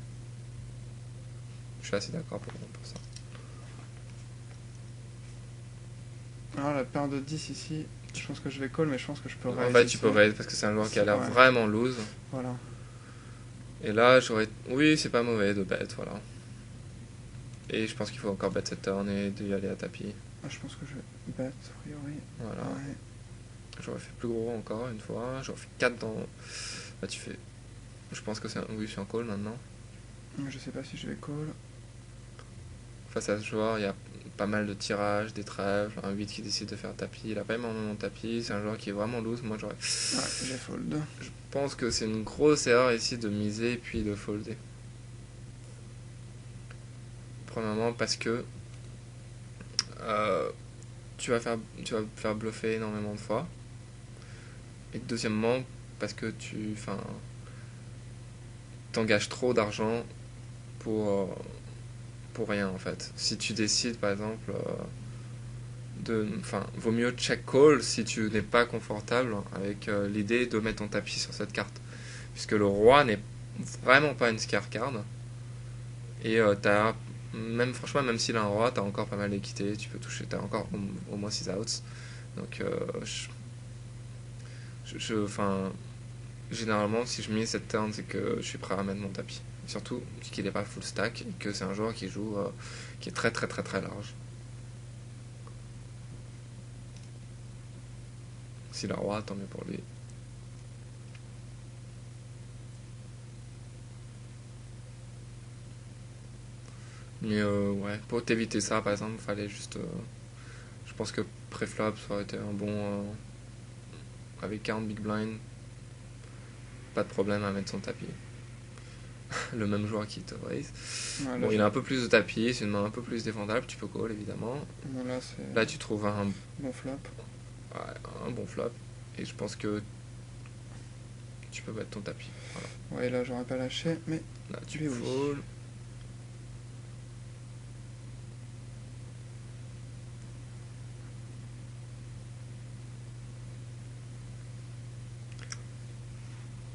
Je suis assez d'accord pour ça. Alors la paire de 10 ici, je pense que je vais call, mais je pense que je peux raise. En fait, tu peux raise parce que c'est un joueur qui a l'air vraiment loose. Voilà. Et là, oui, c'est pas mauvais de bet, voilà. Et je pense qu'il faut encore bet cette turn et d'y aller à tapis. Ah, je pense que je vais bet, a priori. Voilà. Ouais. J'aurais fait plus gros encore une fois. J'aurais fait 4 dans... Là, tu fais... Je pense que c'est un... Oui, je suis en call maintenant. Je sais pas si je vais call. Face à ce joueur, il y a pas mal de tirages, des trèfles, un 8 qui décide de faire tapis. Il a pas énormément de tapis. C'est un joueur qui est vraiment loose. Moi, j'aurais... Ouais, j'ai fold. Je pense que c'est une grosse erreur ici de miser et puis de folder. Premièrement parce que tu vas faire bluffer énormément de fois. Et deuxièmement parce que tu t'engages trop d'argent pour rien en fait. Si tu décides par exemple vaut mieux check call si tu n'es pas confortable avec l'idée de mettre ton tapis sur cette carte. Puisque le roi n'est vraiment pas une scare card. Et t'as franchement, même s'il a un roi, t'as encore pas mal d'équité, tu peux toucher, t'as encore au moins 6 outs. Donc, généralement, si je mise cette turn, c'est que je suis prêt à mettre mon tapis. Surtout qu'il n'est pas full stack et que c'est un joueur qui joue, qui est très très très très large. S'il a roi, tant mieux pour lui. Mais ouais, pour t'éviter ça, par exemple, il fallait juste... je pense que pré-flop, ça aurait été un bon... avec 40 big blind, pas de problème à mettre son tapis. Le même joueur qui te raise. Ouais, bon, il a un peu plus de tapis, c'est une main un peu plus défendable, tu peux call évidemment. Bon, là, tu trouves un... bon flop. Ouais, un bon flop. Et je pense que tu peux mettre ton tapis. Voilà. Ouais, là, j'aurais pas lâché, mais... Là, tu fold.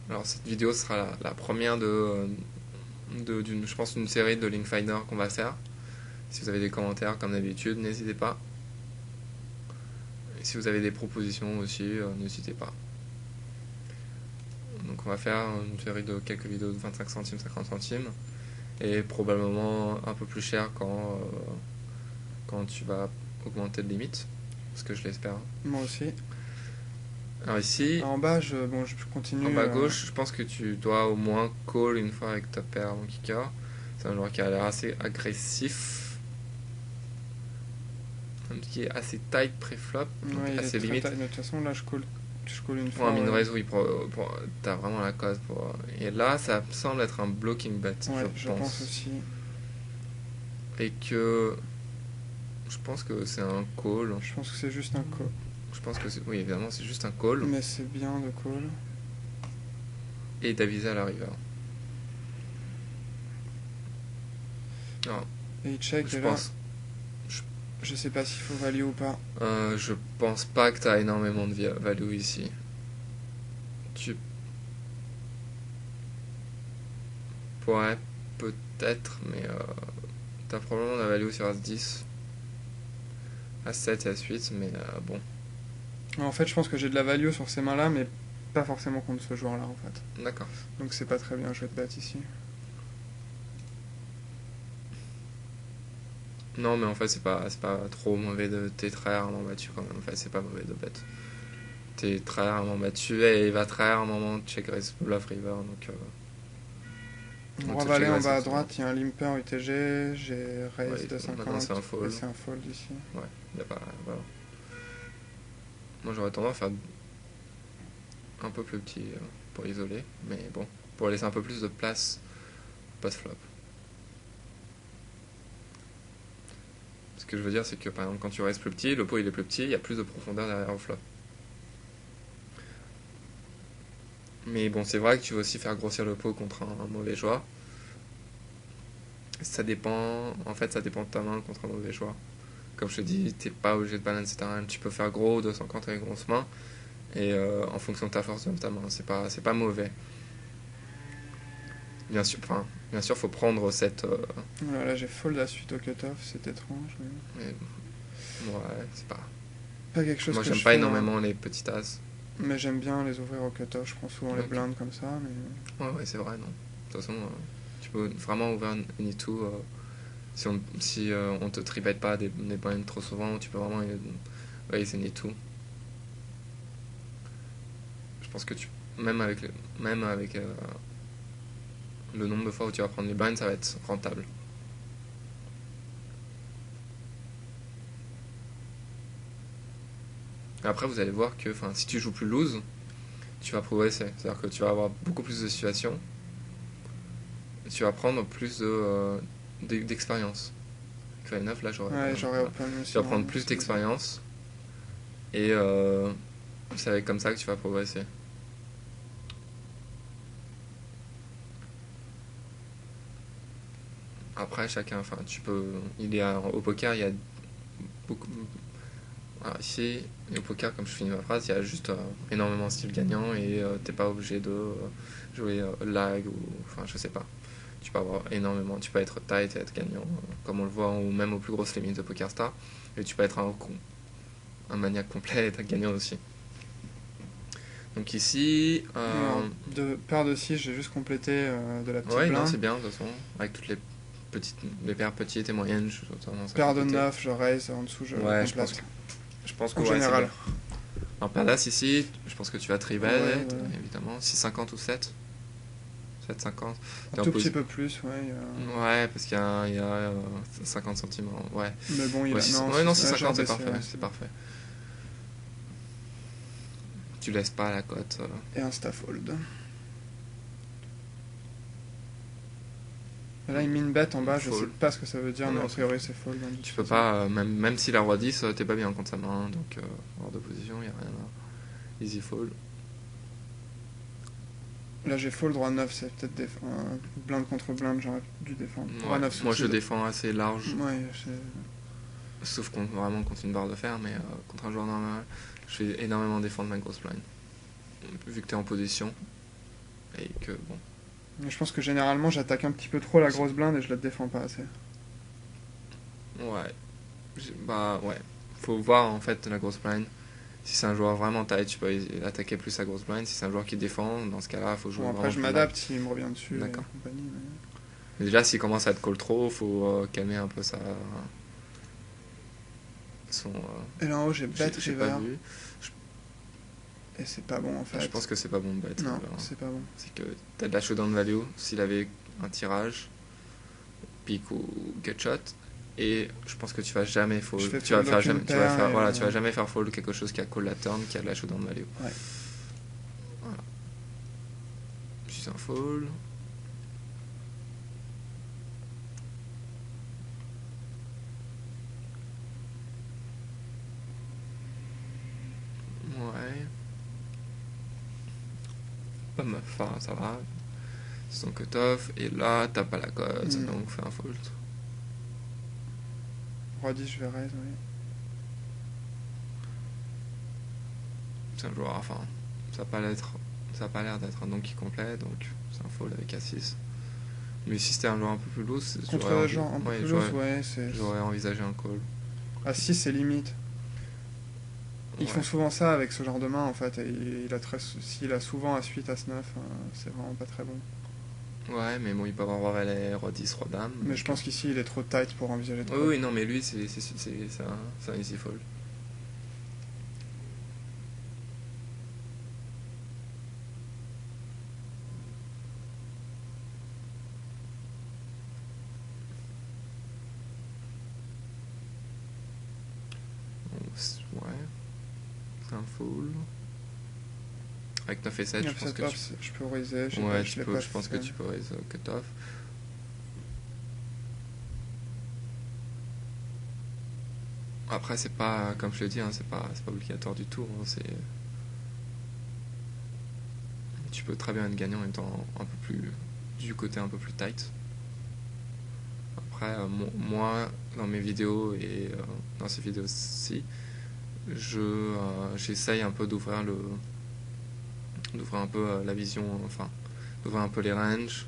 Alors cette vidéo sera la première je pense, une série de Linkfinder qu'on va faire. Si vous avez des commentaires, comme d'habitude, n'hésitez pas. Et si vous avez des propositions aussi, n'hésitez pas. Donc on va faire une série de quelques vidéos de 25 centimes, 50 centimes. Et probablement un peu plus cher quand tu vas augmenter de limite. Parce que je l'espère. Moi aussi. Alors ici, en bas, je continue. En bas gauche, je pense que tu dois au moins call une fois avec ta paire en kicker. C'est un joueur qui a l'air assez agressif. Un qui est assez tight pré-flop, ouais, assez limite. De toute façon, là, je call une fois. Pour un min-raise, oui, t'as vraiment la cause. Et là, ça semble être un blocking bet, ouais, je pense aussi. Et que... Je pense que c'est un call. Je pense que c'est juste un call. Je pense que oui, évidemment, c'est juste un call. Mais c'est bien de call. Et d'aviser à la river. Non. Et il check, je et pense... là, je sais pas s'il faut value ou pas. Je pense pas que t'as énormément de value ici. Tu pourrais peut-être, mais t'as probablement de la value sur As-10. As-7 et As-8, mais bon, En fait, je pense que j'ai de la value sur ces mains-là, mais pas forcément contre ce joueur-là, en fait. d'accord. Donc c'est pas très bien joué de bet ici. Non, mais en fait, c'est pas trop mauvais de. T'es très rarement battu quand même. En fait, c'est pas mauvais de bet. T'es très rarement battu et il va très rarement check raise bluff river. Donc Roi ce valet check en raise, bas à c'est droite, il y a un limper UTG, j'ai ouais, raise de maintenant 50 c'est un et fold. c'est un fold ici. Ouais, y a pas. Voilà. Moi j'aurais tendance à faire un peu plus petit pour isoler, mais bon, pour laisser un peu plus de place post-flop. Ce que je veux dire, c'est que par exemple, quand tu restes plus petit, le pot il est plus petit, il y a plus de profondeur derrière au flop. Mais bon, c'est vrai que tu veux aussi faire grossir le pot contre un mauvais joueur. Ça dépend, en fait, ça dépend de ta main contre un mauvais joueur. Comme je te dis, t'es pas obligé de balancer ta main. Tu peux faire gros 250 avec grosse main, et en fonction de ta force de ta main, c'est pas mauvais. Bien sûr, faut prendre cette. Voilà, là j'ai fold à suite au cutoff, c'est étrange. Mais, ouais, c'est pas. Pas quelque chose Moi, que j'aime je pas fais, énormément les petites as. mais j'aime bien les ouvrir au cutoff, je prends souvent les Ok. blindes comme ça. Mais... Ouais, c'est vrai, non. De toute façon, tu peux vraiment ouvrir any two. Si on te tribet pas des blinds trop souvent, tu peux vraiment raise any two. Je pense que même avec le nombre de fois où tu vas prendre les blinds, ça va être rentable. Et après, vous allez voir que si tu joues plus loose, tu vas progresser. C'est-à-dire que tu vas avoir beaucoup plus de situations. Tu vas prendre plus d'expérience. Avec 9, là, Ouais, j'aurais open aussi. tu vas prendre plus d'expérience. Et c'est comme ça que tu vas progresser. Après, chacun, au poker, il y a beaucoup. Alors ici, au poker, comme je finis ma phrase, il y a juste énormément de styles gagnants et t'es pas obligé de jouer lag ou. Enfin, je sais pas. Tu peux avoir énormément. Tu peux être tight et être gagnant, comme on le voit, ou même aux plus grosses limites de PokerStar. Et tu peux être un maniaque complet et être gagnant aussi. Donc ici. De paire de 6, j'ai juste complété de la petite Ouais, blinde. non, c'est bien, de toute façon. Avec toutes les paires petites et moyennes, je tendance à Paire de compléter. 9, je raise, en dessous, je Ouais, complète. Je pense que En ouais, général. Alors, paire d'as ici, je pense que tu vas trivet, Ouais. évidemment. 6,50 ou 7. 7,50. Un tout petit peu plus, ouais. Ouais, parce qu'il y a 50 centimes. Ouais. Mais bon, il a... Non, 6,50 c'est baissé, parfait. ouais, C'est parfait. Tu laisses pas la cote. Et un stafold. Là, il min bet en bas, je sais pas ce que ça veut dire, mais a priori c'est fold. Tu peux pas, même si la roi 10, t'es pas bien contre sa main, donc hors de position, il n'y a rien à. Easy fold. Là, j'ai fold, roi 9, c'est peut-être blinde contre blinde, j'aurais dû défendre. Ouais, Roi 9 moi je défends assez large. Ouais, sauf vraiment contre une barre de fer, mais contre un joueur normal, je vais énormément défendre ma grosse blind. Vu que t'es en position, et que bon. Mais je pense que généralement j'attaque un petit peu trop la grosse blinde et je la défends pas assez. Ouais. Bah ouais. Faut voir en fait la grosse blind. Si c'est un joueur vraiment tight, tu peux attaquer plus la grosse blind. Si c'est un joueur qui défend, dans ce cas-là, il faut jouer. Bon, après je m'adapte s'il me revient dessus. D'accord. Et compagnie, mais déjà, s'il commence à te call trop, faut calmer un peu son. Et là en haut, j'ai bet river. Pas vu. Et c'est pas bon en fait. Je pense que c'est pas bon de bet. Non, c'est pas bon. C'est que t'as de la showdown value s'il avait un tirage, pick ou gut shot. Et je pense que tu vas jamais fold. Tu vas jamais faire fold quelque chose qui a call la turn, qui a de la showdown value. Ouais. Voilà. Juste un fold. Ouais. Enfin, ça va. C'est son cut-off. Et là, t'as pas la cote, donc fais un fold. Roi 10, je vais raise, oui. C'est un joueur, enfin, ça a pas l'air d'être un donkey complet, donc c'est un fold avec A6. Mais si c'était un joueur un peu plus loose, contre un joueur un peu plus loose, ouais, j'aurais envisagé un call. À 6, c'est limite. Ils Ouais. font souvent ça avec ce genre de main en fait. Et s'il a souvent As-8, As-9, c'est vraiment pas très bon. Ouais, mais bon, ils peuvent avoir les Roi 10, Roi Dame. Mais donc, je pense qu'ici il est trop tight pour envisager de Oui, call. oui, non, mais lui, c'est un easy fold. Ouais, c'est un fold. Avec 9 et 7, je pense que Je peux raiser, Ouais, je l'ai pas je pense que fait. tu peux raise cut-off. Après, c'est pas, comme je l'ai dit, hein, c'est pas obligatoire du tout. Hein, tu peux très bien être gagnant en étant un peu plus du côté un peu plus tight. Après, moi, dans mes vidéos et dans ces vidéos-ci, j'essaye un peu d'ouvrir un peu la vision, enfin, d'ouvrir un peu les ranges,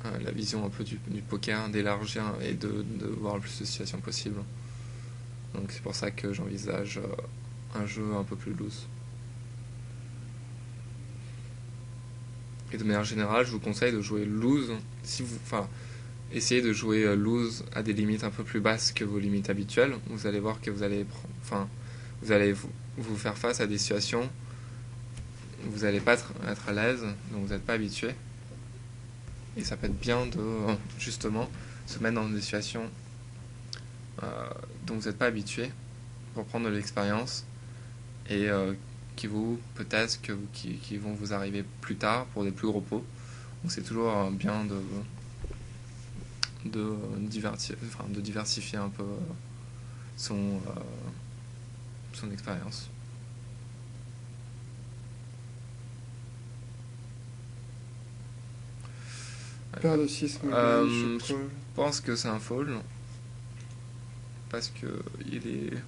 la vision un peu du poker, d'élargir et de voir le plus de situations possible. Donc c'est pour ça que j'envisage un jeu un peu plus loose. Et de manière générale, je vous conseille de jouer loose. Essayez de jouer loose à des limites un peu plus basses que vos limites habituelles. Vous allez voir que vous allez vous faire face à des situations où vous n'allez pas être à l'aise, donc vous n'êtes pas habitué. Et ça peut être bien de justement se mettre dans des situations dont vous n'êtes pas habitué pour prendre de l'expérience et qui qui vont vous arriver plus tard pour des plus gros pots. Donc c'est toujours bien de diversifier un peu son expérience. Paire de 6, Je je call. pense que c'est un fold parce que il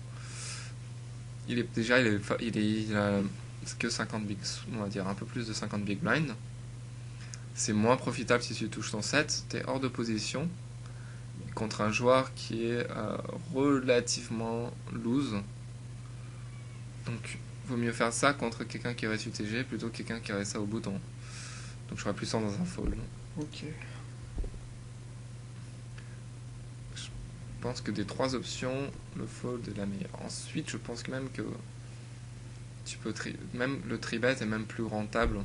a que 50 bigs, on va dire un peu plus de 50 big blind. C'est moins profitable si tu touches ton 7, t'es hors de position contre un joueur qui est relativement loose. Donc vaut mieux faire ça contre quelqu'un qui reste UTG plutôt que quelqu'un qui reste ça au bouton. Donc j'aurais plus tendance dans un fold. Ok. Je pense que des trois options, le fold est la meilleure. Ensuite, je pense que même que tu peux même le tribet est même plus rentable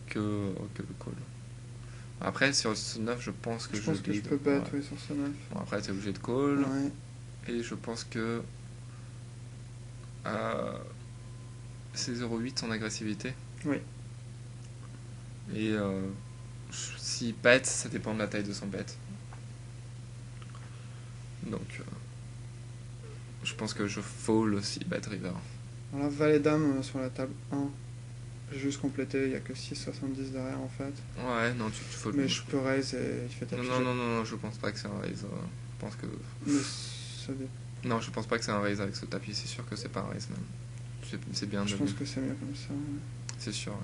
que le call. Après, sur ce 9, je pense que je peux bet sur ce 9. Bon, après, tu es obligé de call. Ouais. Et je pense que c'est 0,8 en agressivité. Oui. Et s'il bet, ça dépend de la taille de son bet. Donc, je pense que je fold aussi bet river. Alors, valet dame sur la table 1. J'ai juste complété, il n'y a que 6,70 derrière en fait. Ouais, non, tu fold. Mais je peux raise et il fait tapis. Non, je pense pas que c'est un raise. Je pense que. Mais ça dépend. Non, je pense pas que c'est un raise avec ce tapis, c'est sûr que c'est pas un raise même. C'est bien de Je pense que c'est mieux comme ça. Ouais. C'est sûr, ouais.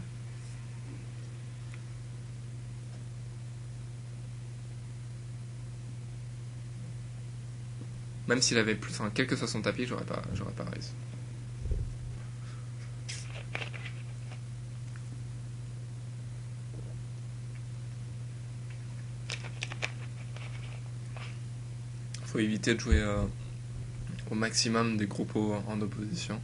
Même s'il avait plus, quel que soit son tapis, j'aurais pas raise. Faut éviter de jouer au maximum des gros pots en opposition.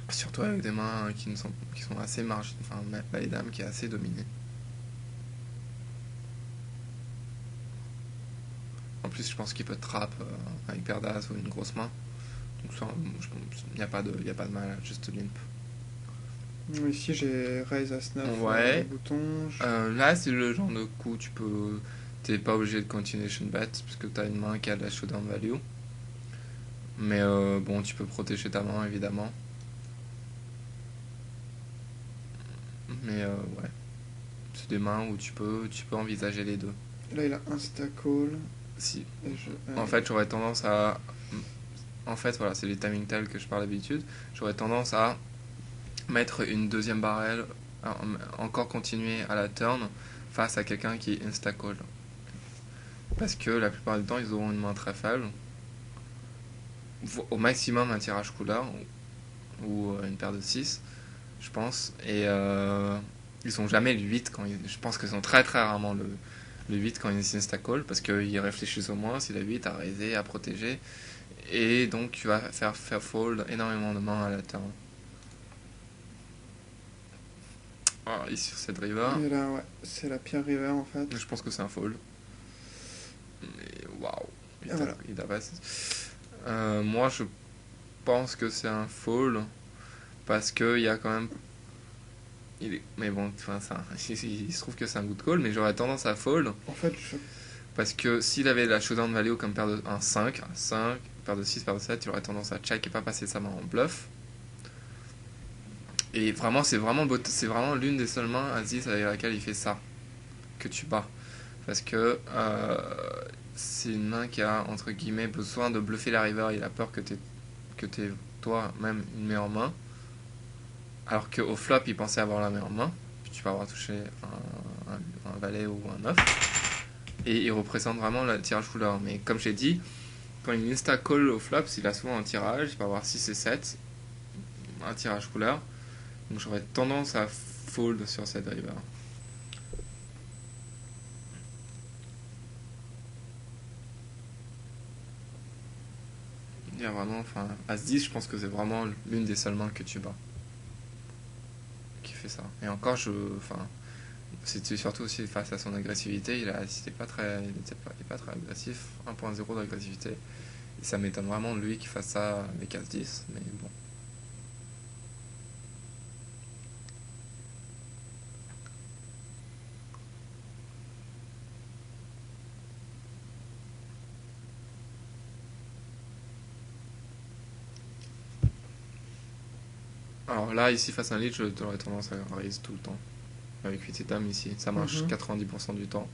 Surtout avec des mains qui sont assez marginales, enfin les dames qui est assez dominée. En plus, je pense qu'il peut trap avec paire d'as ou une grosse main. Donc il n'y a pas de mal à juste limp. Ici j'ai raise As-9 ouais. bouton. Là, c'est le genre de coup, t'es pas obligé de continuation bet parce que t'as une main qui a de la showdown value. Mais bon, tu peux protéger ta main évidemment. Mais ouais, c'est des mains où tu peux envisager les deux. Là, il a insta-call. Si. En fait, j'aurais tendance à... En fait, voilà, c'est les timing tels que je parle d'habitude. J'aurais tendance à mettre une deuxième barrel, encore continuer à la turn face à quelqu'un qui insta-call. Parce que la plupart du temps, ils auront une main très faible. Au maximum un tirage couleur ou une paire de 6 je pense. Et ils sont jamais le 8 quand ils... Je pense qu'ils ont très très rarement le 8 quand ils insta call parce qu'ils réfléchissent au moins s'il a 8 à raiser, à protéger. Et donc tu vas faire fold énormément de mains à la turn. Ah, ici sur cette river. Et là, ouais, c'est la pire river en fait. Je pense que c'est un fold. Mais waouh, Voilà. il a passé. Moi je pense que c'est un fold parce qu'il y a quand même. Mais bon, enfin, il se trouve que c'est un good call, mais j'aurais tendance à fold. En fait, Parce que s'il avait la showdown value comme paire de 1, 5, paire de 6, paire de 7, il aurait tendance à check et pas passer sa main en bluff. Et vraiment, c'est vraiment l'une des seules mains Aziz avec laquelle il fait ça, que tu bats. Parce que c'est une main qui a, entre guillemets, besoin de bluffer la river, il a peur que t'aies toi-même une meilleure main. Alors qu'au flop, il pensait avoir la meilleure main. Puis tu peux avoir touché un valet ou un 9. Et il représente vraiment le tirage couleur. Mais comme j'ai dit, quand il insta-call au flop, il a souvent un tirage, il peut avoir 6 et 7, un tirage couleur. Donc j'aurais tendance à fold sur cette river. Il y a vraiment, enfin, As-10, je pense que c'est vraiment l'une des seules mains que tu bats qui fait ça. Et encore, c'était surtout aussi face à son agressivité, il n'était pas très agressif, 1.0 d'agressivité. Et ça m'étonne vraiment de lui qu'il fasse ça avec As-10, mais bon. Alors là, ici, face à un lead, j'aurais tendance à raise tout le temps. Avec 8 et dame ici, ça marche 90% du temps.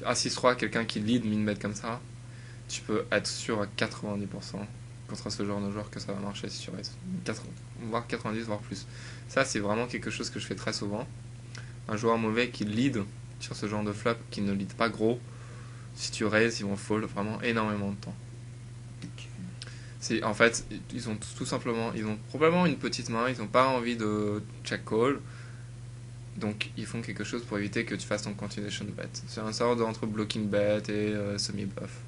A6-3, quelqu'un qui lead min-bet comme ça, tu peux être sûr à 90% contre ce genre de joueur que ça va marcher si tu raises. Voire 90, voire plus. Ça, c'est vraiment quelque chose que je fais très souvent. Un joueur mauvais qui lead sur ce genre de flop, qui ne lead pas gros, si tu raises, ils vont fold vraiment énormément de temps. En fait, ils ont probablement une petite main, ils n'ont pas envie de check call, donc ils font quelque chose pour éviter que tu fasses ton continuation bet. C'est un sort entre blocking bet et semi-bluff.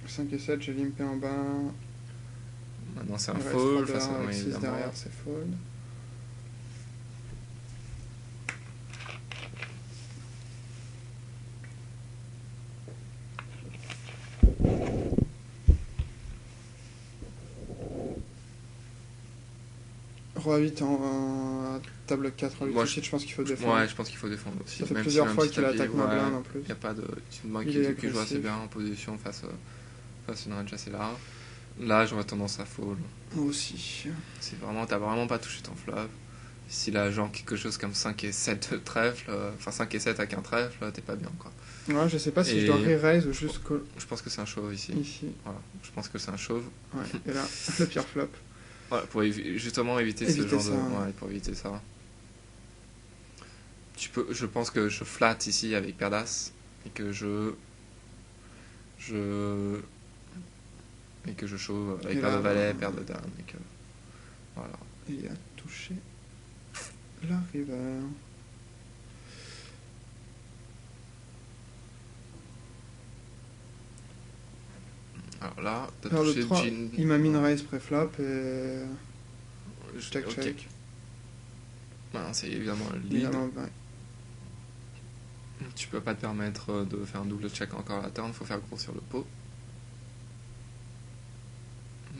5 et 7, j'ai limpé en bas. Maintenant c'est un fold, face à 6 derrière, c'est fold. Roi 8 en table 4 en 8 je pense qu'il faut défendre. Ouais, je pense qu'il faut défendre aussi. Ça fait plusieurs fois qu'il attaque ma blinde en plus. Il n'y a pas de. C'est une main qui joue assez bien en position face à une range assez large. Là, j'aurais tendance à fold. Moi aussi. T'as vraiment pas touché ton flop. Si là, genre quelque chose comme 5 et 7 de trèfle, enfin 5 et 7 avec un trèfle, t'es pas bien quoi. Ouais, je sais pas si je dois re-raise ou juste call. Je pense que c'est un chauve ici. Voilà, je pense que c'est un chauve. Ouais, et là, le pire flop. Voilà, pour justement éviter ce genre de. Ouais, pour éviter ça. Je pense que je flatte ici avec paire d'as et que je chauve avec paire de valet, paire de dame et que voilà. Il a touché la river. Alors là, t'as paire touché de 3, Jean. il m'a mis une raise pré-flop et check okay. check. Ben, c'est évidemment un lead. Évidemment, ouais. Tu peux pas te permettre de faire un double check encore à la turn, faut faire grossir le pot.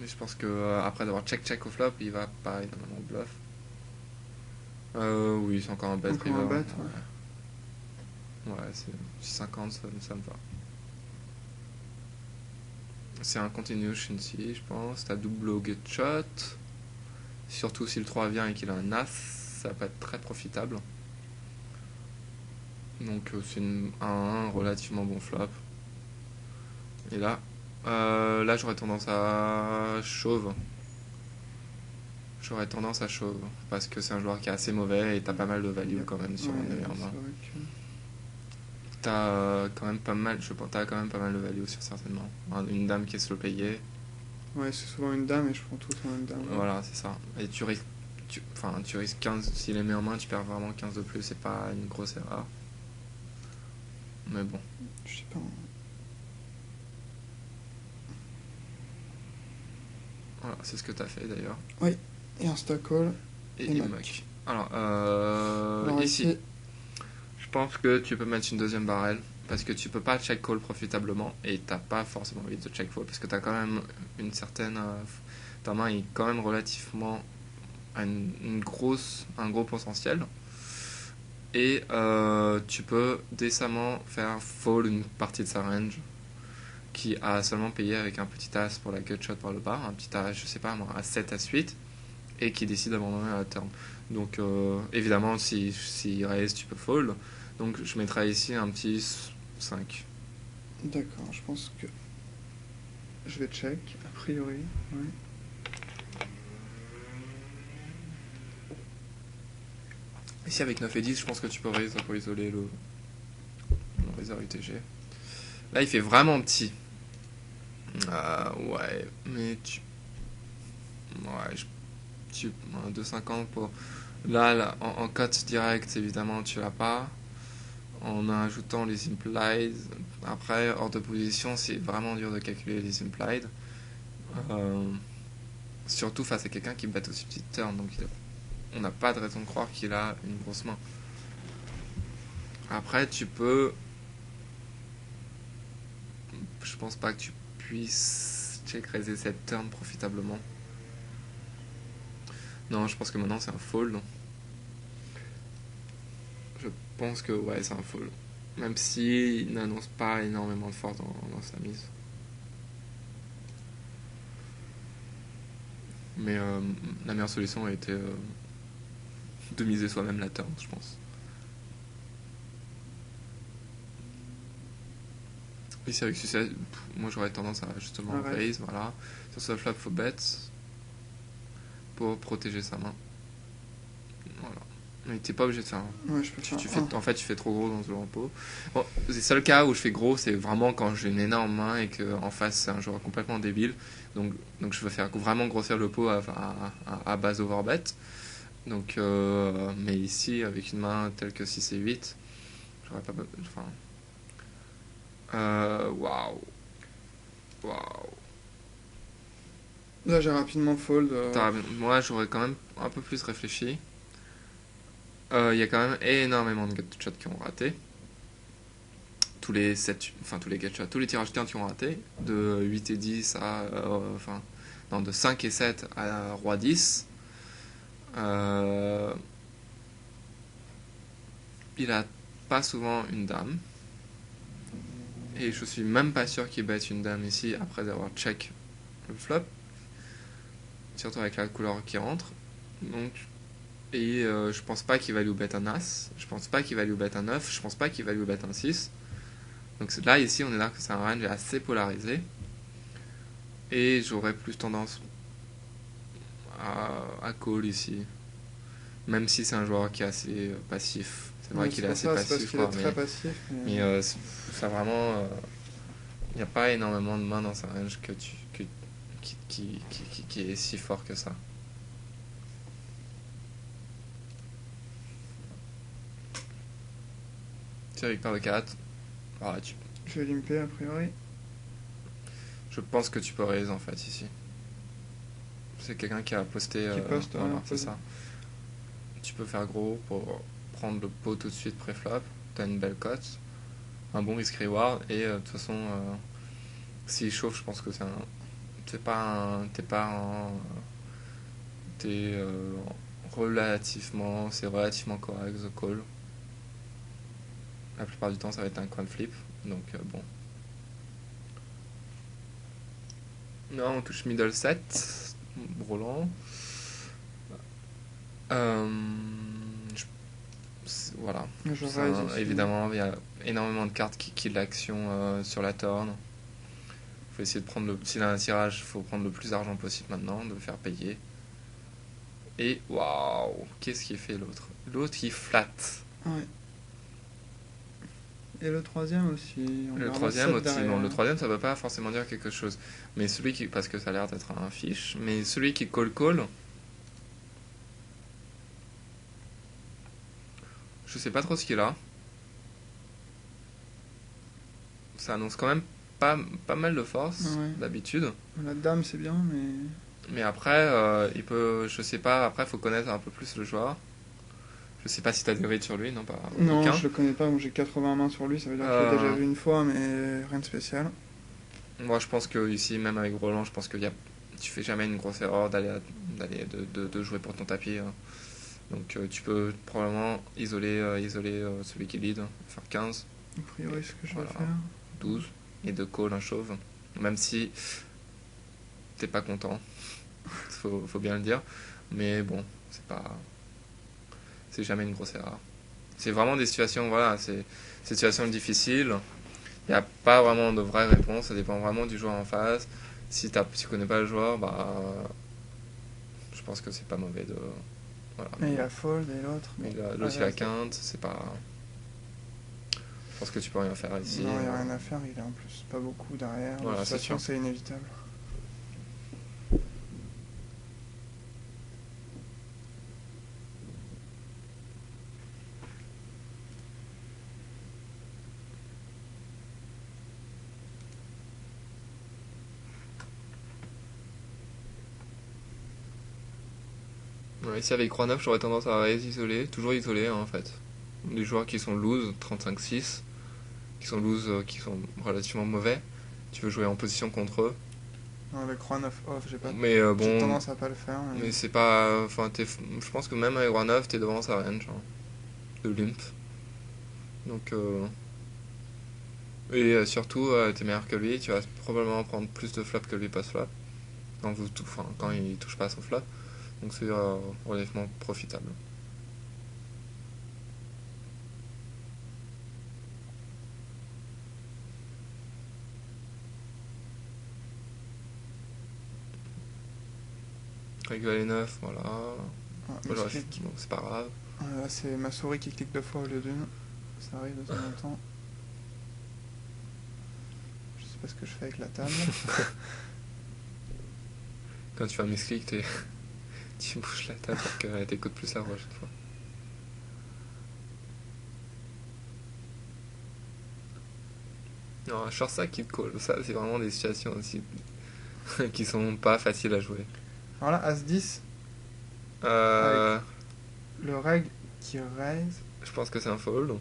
Mais je pense que après d'avoir check au flop, il va pas énormément bluff. Oui, c'est encore un bet. Encore un bet, ouais, c'est 50, ça me va. C'est un continuation ici, je pense. T'as double au gut shot. Surtout si le 3 vient et qu'il a un as, ça va pas être très profitable. Donc c'est un relativement bon flop. Et là, j'aurais tendance à chauve. Parce que c'est un joueur qui est assez mauvais et t'as pas mal de value quand même sur un meilleur main. t'as quand même pas mal, je pense, t'as quand même pas mal de value sur certainement. Une dame qui est slow payée, Ouais, c'est souvent une dame et je prends tous en une dame. voilà, c'est ça. Et tu risques 15, s'il les met en main, tu perds vraiment 15 de plus, c'est pas une grosse erreur. Mais bon. Je sais pas. Voilà, c'est ce que t'as fait d'ailleurs. Et insta call. Et Et il mock. mock. Alors, Alors ici, je pense que tu peux mettre une deuxième barrel parce que tu peux pas check call profitablement et t'as pas forcément envie de check fold parce que t'as quand même une certaine. Ta main est quand même relativement à un gros potentiel. Et tu peux décemment faire fold une partie de sa range qui a seulement payé avec un petit as pour la gutshot par le bas, un petit as, je sais pas moi, à 7 à 8 et qui décide d'abandonner à la turn. Donc évidemment, si raise, tu peux fold. Donc je mettrai ici un petit 5. D'accord, je pense que je vais check, a priori. Ouais. Ici avec 9 et 10, je pense que tu peux raise pour isoler le réserve UTG. Là, il fait vraiment petit. Ouais, mais tu... Ouais, tu... 2,50 pour... Là en cote direct, évidemment, tu l'as pas. En ajoutant les implied. Après, hors de position, c'est vraiment dur de calculer les implied. Surtout face à quelqu'un qui bat aussi petite turn. Donc on n'a pas de raison de croire qu'il a une grosse main. Après, tu peux... Je pense pas que tu puisses check raiser cette turn profitablement. Non, je pense que maintenant c'est un fold. Je pense que ouais, c'est un fold. Même s'il n'annonce pas énormément de force dans sa mise. Mais la meilleure solution a été de miser soi-même la turn, je pense. Ici avec succès, moi j'aurais tendance à justement raise, voilà. Sur ce flop, faut bet pour protéger sa main. Voilà. Mais t'es pas obligé de faire. Ouais, je peux faire en fait, tu fais trop gros dans ce pot. Bon, les seuls cas où je fais gros, c'est vraiment quand j'ai une énorme main et qu'en face c'est un joueur complètement débile. Donc je veux faire vraiment grossir le pot à base overbet. Donc, mais ici, avec une main telle que 6 et 8, j'aurais pas. Enfin. Waouh. Là, j'ai rapidement fold. Moi, j'aurais quand même un peu plus réfléchi. Il y a quand même énormément de gutshots qui ont raté. Tous les gutshots, tous les tirages turn qui ont raté. De 8 et 10 à. Non, de 5 et 7 à roi 10. Il a pas souvent une dame. Et je suis même pas sûr qu'il bête une dame ici après avoir check le flop. Surtout avec la couleur qui rentre. Donc. Et je pense pas qu'il va lui bet un as. Je pense pas qu'il va lui bet un 9. Je pense pas qu'il va lui bet un 6. Donc là, ici, on est là que c'est un range assez polarisé. Et j'aurais plus tendance à call ici. Même si c'est un joueur qui est assez passif. C'est vrai qu'il est assez passif. Parce qu'il est très passif. Mais ça vraiment... Il n'y a pas énormément de mains dans sa range qui est si fort que ça. Avec paire de 4. Ah, je vais limper a priori. Je pense que tu peux raise en fait ici. C'est quelqu'un qui a posté. Qui poste, c'est ça. Tu peux faire gros pour prendre le pot tout de suite pré-flop. T'as une belle cote. Un bon risk reward. Et de toute façon, s'il chauffe, je pense que c'est un. C'est relativement correct the call. La plupart du temps, ça va être un coin flip. Donc, bon. Non, on touche middle set. Roland. Voilà. Évidemment, il y a énormément de cartes qui killent l'action sur la turn. Il faut essayer de prendre s'il a un tirage, il faut prendre le plus d'argent possible maintenant, de le faire payer. Et waouh, qu'est-ce qu'il fait l'autre ? L'autre, il flatte. Ouais. Et le troisième aussi. On Le a un troisième sept aussi. derrière. Bon, le troisième, ça veut pas forcément dire quelque chose. Mais celui qui. Parce que ça a l'air d'être un fiche. Mais celui qui call. Je sais pas trop ce qu'il a. Ça annonce quand même pas mal de force, Ouais. d'habitude. La dame, c'est bien, mais. Mais après, il peut. Je sais pas. Après, faut connaître un peu plus le joueur. Je sais pas si t'as des rides sur lui, non pas Non, aucun. je le connais pas, donc j'ai 80 mains sur lui, ça veut dire que je l'ai déjà vu une fois, mais rien de spécial. Moi, je pense que ici, même avec Roland, je pense que tu fais jamais une grosse erreur de jouer pour ton tapis. Donc, tu peux probablement isoler celui qui lead, faire 15, A priori, ce que je vais Voilà. faire. 12 et de call un chauve. Même si t'es pas content, faut bien le dire. Mais bon, c'est jamais une grosse erreur. C'est vraiment des situations, voilà, c'est situations difficiles. Il n'y a pas vraiment de vraie réponse, ça dépend vraiment du joueur en face. Si tu connais pas le joueur, bah, je pense que c'est pas mauvais de. Voilà. Et il a fold et l'autre. L'autre, il a quinte, c'est pas. Je pense que tu peux rien faire ici. Non, il n'y a rien à faire, il a en plus pas beaucoup derrière. Voilà, De toute c'est façon, sûr. c'est inévitable. Ouais, ici avec Roi 9, j'aurais tendance à isoler, toujours isoler en fait. Les joueurs qui sont loose, 35-6, qui sont loose, qui sont relativement mauvais, tu veux jouer en position contre eux. Non, avec Roi 9 off, j'ai Mais bon, tendance à pas le faire. mais c'est pas. Enfin, je pense que même avec Roi 9, t'es devant sa range de limp. Donc, et surtout, t'es meilleur que lui, tu vas probablement prendre plus de flops que lui post-flop. Quand il touche pas à son flop. Donc c'est relativement profitable. Avec valet 9, voilà. Ah, Voilà, misclick. bon, c'est pas grave. Là, c'est ma souris qui clique 2 fois au lieu d'une. Ça arrive de temps en temps. Je sais pas ce que je fais avec la table. Quand tu fais un misclick, tu bouges la table pour qu'elle t'écoute plus la prochaine fois. Non, un short stack qui te call, ça c'est vraiment des situations aussi qui sont pas faciles à jouer. Alors là, As-10, Euh, le reg qui raise. je pense que c'est un fold.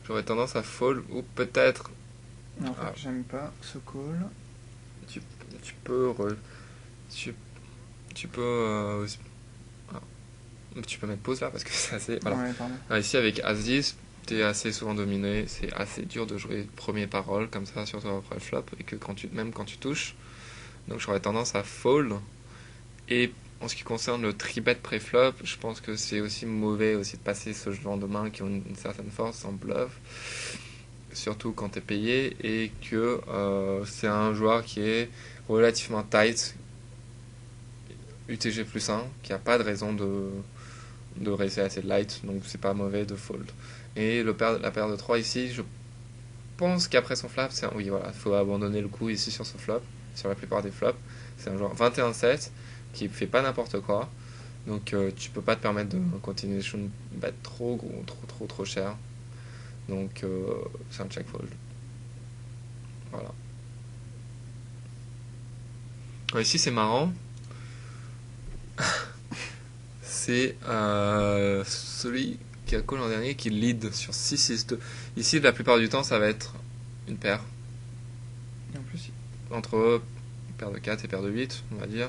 J'aurais tendance à fold ou peut-être Non, en fait, j'aime pas ce call. tu peux tu peux aussi- ah, tu peux mettre pause là parce que c'est assez voilà. Ouais, pardon. Alors, ici avec As-10, t'es assez souvent dominé, c'est assez dur de jouer premier parole comme ça, surtout après le flop, et que même quand tu touches. Donc j'aurais tendance à fold. Et en ce qui concerne le tribet pré-flop, je pense que c'est aussi mauvais aussi de passer ce genre de mains qui ont une certaine force en bluff, surtout quand t'es payé, et que c'est un joueur qui est relativement tight, UTG plus 1, qui a pas de raison de raiser assez light, donc c'est pas mauvais de fold. Et la paire de 3 ici, je pense qu'après son flop, oui voilà, il faut abandonner le coup ici sur ce flop, sur la plupart des flops. C'est un joueur 21-7 qui fait pas n'importe quoi, donc tu peux pas te permettre de continuer de bet trop gros, trop cher. Donc c'est un check fold. Voilà. Ici c'est marrant. C'est celui qui a call l'an dernier qui lead sur 6-6-2. Ici, la plupart du temps, ça va être une paire. Et en plus, Entre paire de 4 et paire de 8, on va dire.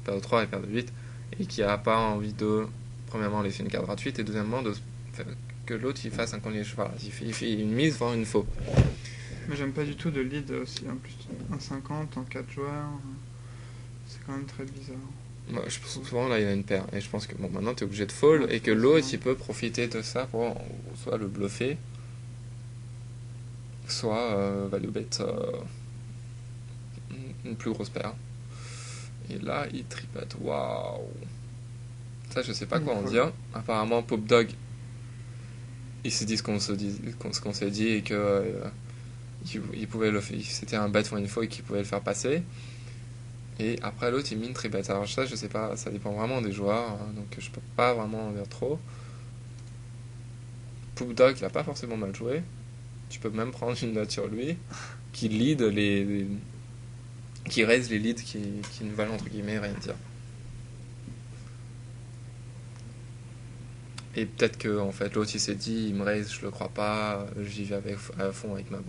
Paire de 3 et paire de 8. Et qui a pas envie de, premièrement, laisser une carte gratuite. Et deuxièmement, que l'autre il fasse un collier cheval. Il fait une mise, voire une faux. mais j'aime pas du tout de lead aussi. En plus, 1,50 en 4 joueurs. C'est quand même très bizarre. Moi, je pense souvent là il a une paire et je pense que bon maintenant t'es obligé de fold et que l'autre il peut profiter de ça pour soit le bluffer soit value bet une plus grosse paire et là il tripote. Waouh, ça je sais pas quoi en dire. Apparemment Pop Dog il s'est dit ce qu'on s'est dit et que il pouvait c'était un bet for info et qu'il pouvait le faire passer. Et après l'autre il mine tribet. Alors ça je sais pas, ça dépend vraiment des joueurs, hein, donc je peux pas vraiment en dire trop. Poop Dog il a pas forcément mal joué. Tu peux même prendre une note sur lui qui lead qui raise les leads qui ne valent entre guillemets rien dire. Et peut-être que en fait l'autre il s'est dit il me raise, je le crois pas, j'y vais à fond avec ma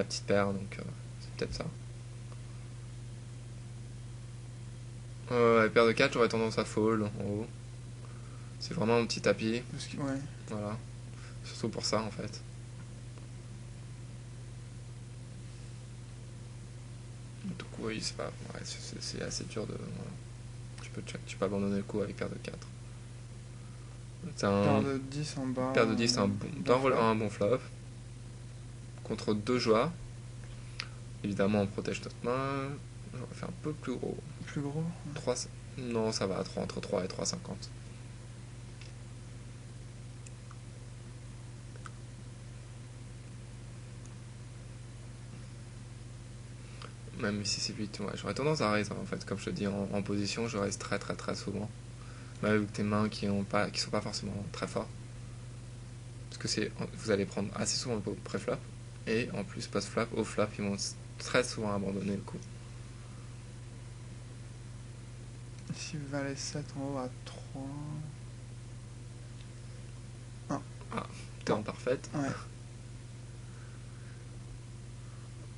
petite paire, donc c'est peut-être ça. La paire de 4 j'aurais tendance à fold en haut. C'est vraiment un petit tapis. Ouais. Voilà. Surtout pour ça en fait. Donc oui c'est pas. Ouais, c'est assez dur de. Voilà. Tu peux abandonner le coup avec paire de 4. Paire de 10 en bas. Paire de 10 c'est un bon flop. Contre deux joueurs. Évidemment on protège notre main. J'aurais fait un peu plus gros. Plus gros 3, non ça va, entre 3 et 3,50. Même si c'est 8, ouais, j'aurais tendance à raise en fait, comme je te dis en position, je raise très très très souvent. Même avec tes mains qui sont pas forcément très fortes. Parce que vous allez prendre assez souvent le pré-flop, et en plus post-flop, au flop, ils vont très souvent abandonner le coup. Ici, valet 7 en haut à 3. Ah, t'es en parfaite. Ouais.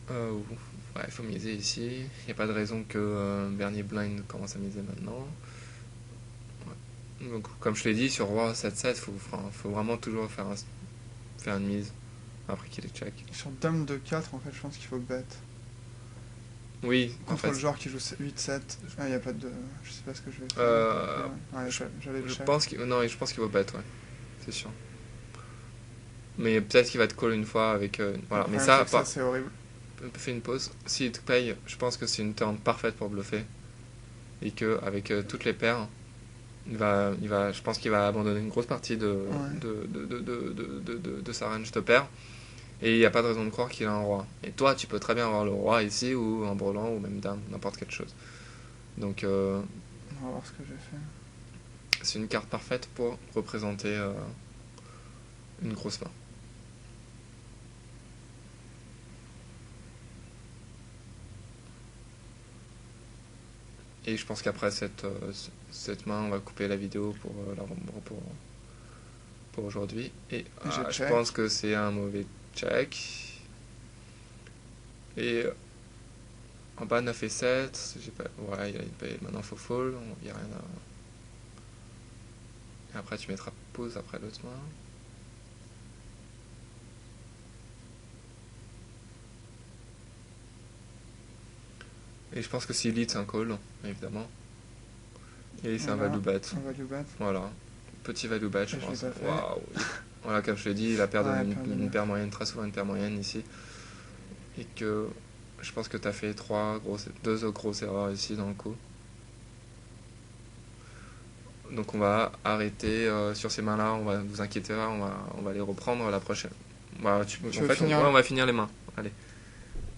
Ouais, il faut miser ici. Il n'y a pas de raison que Bernie Blind commence à miser maintenant. Ouais. Donc, comme je l'ai dit, sur Roi 7-7, faut vraiment toujours faire une mise après qu'il est check. Sur Dame de 4, en fait, je pense qu'il faut bet. Oui, contre en fait, le joueur qui joue 8-7, il n'y a pas de. Je sais pas ce que je vais faire. J'allais le je check. pense qu'il va bet, ouais, c'est sûr. Mais peut-être qu'il va te call une fois avec. Voilà, mais ça c'est horrible. Fais une pause. S'il te paye, je pense que c'est une turn parfaite pour bluffer. Et que avec toutes les paires, je pense qu'il va abandonner une grosse partie de sa range de paires. Et il n'y a pas de raison de croire qu'il a un roi. Et toi, tu peux très bien avoir le roi ici, ou un brelan, ou même dame, n'importe quelle chose. Donc, on va voir ce que j'ai fait. C'est une carte parfaite pour représenter une grosse main. Et je pense qu'après cette main, on va couper la vidéo pour aujourd'hui. Et je pense que c'est un mauvais check. Et en bas 9 et 7, j'ai pas. Ouais, maintenant faut fold, il n'y a rien à. Et après tu mettras pause après l'autre main. Et je pense que si lead c'est un call, évidemment. Et c'est un value bet. Voilà. Petit value bet, je pense. Waouh. Voilà, comme je l'ai dit, la paire donne une paire moyenne, très souvent une paire moyenne ici. Et que je pense que tu as fait deux grosses erreurs ici dans le coup. Donc on va arrêter sur ces mains-là, on va vous inquiéter pas, on va les reprendre la prochaine. Bah, on va finir les mains. Allez.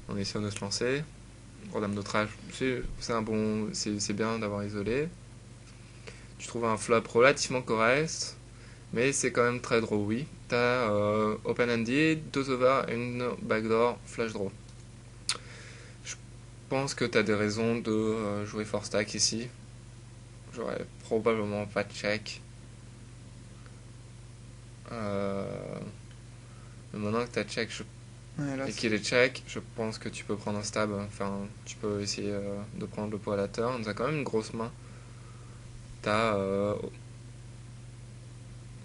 On essaie de se lancer. Gros dame d'outrage, c'est bien d'avoir isolé. Tu trouves un flop relativement correct, mais c'est quand même très draw, oui. T'as open-handed, 2 over et une backdoor flash draw. Je pense que t'as des raisons de jouer for stack ici. J'aurais probablement pas de check. Mais maintenant que t'as check, et qu'il est check, je pense que tu peux prendre un stab. Enfin, tu peux essayer de prendre le pot à la turn. T'as quand même une grosse main. T'as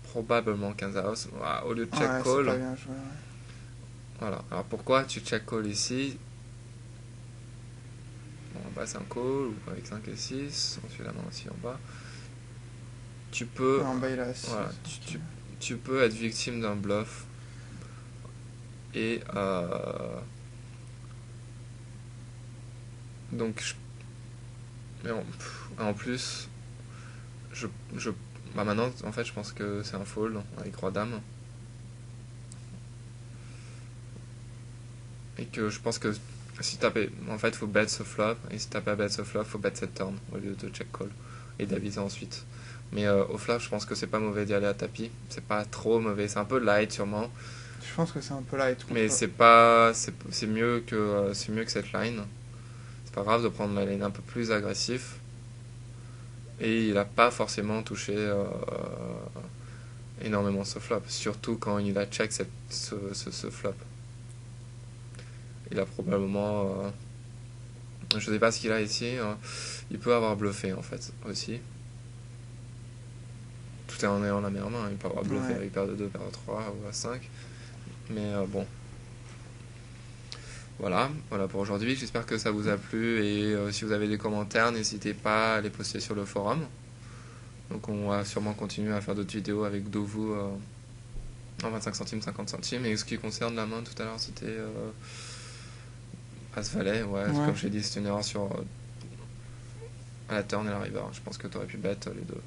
probablement 15 house. Au lieu de check call. Pas bien joué, Voilà. Alors pourquoi tu check call ici? Bon, en bas c'est un call, ou avec 5 et 6. On suit la main aussi en bas. Tu peux. En bas il a 6. Voilà, tu peux être victime d'un bluff. Et donc mais en plus maintenant en fait je pense que c'est un fold avec roi dame. Et que je pense que si tapé, en fait, faut bet ce flop, et si t'as pas bet ce flop, faut bet cette turn au lieu de check call et d'aviser ensuite. Mais au flop, je pense que c'est pas mauvais d'y aller à tapis. C'est pas trop mauvais, c'est un peu light sûrement, Je pense que c'est un peu light mais contre... c'est mieux que cette line. C'est pas grave de prendre la line un peu plus agressif. Et il a pas forcément touché énormément ce flop, surtout quand il a check ce flop. Il a probablement je sais pas ce qu'il a ici. Il peut avoir bluffé en fait aussi. Tout est en ayant la meilleure main. Il peut avoir bluffé Ouais. avec paire de 2, paire de 3 ou à 5. Mais bon. Voilà pour aujourd'hui. J'espère que ça vous a plu. Et si vous avez des commentaires, n'hésitez pas à les poster sur le forum. Donc on va sûrement continuer à faire d'autres vidéos avec Dovu en 25 centimes, 50 centimes. Et ce qui concerne la main, tout à l'heure, c'était As-Valet. Ouais, Ouais. comme je l'ai dit, c'est une erreur sur à la turn et la river. Je pense que tu aurais pu bet les deux.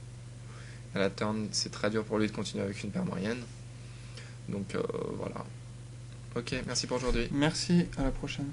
À la turn, c'est très dur pour lui de continuer avec une paire moyenne. Donc voilà. Ok, merci pour aujourd'hui. Merci, à la prochaine.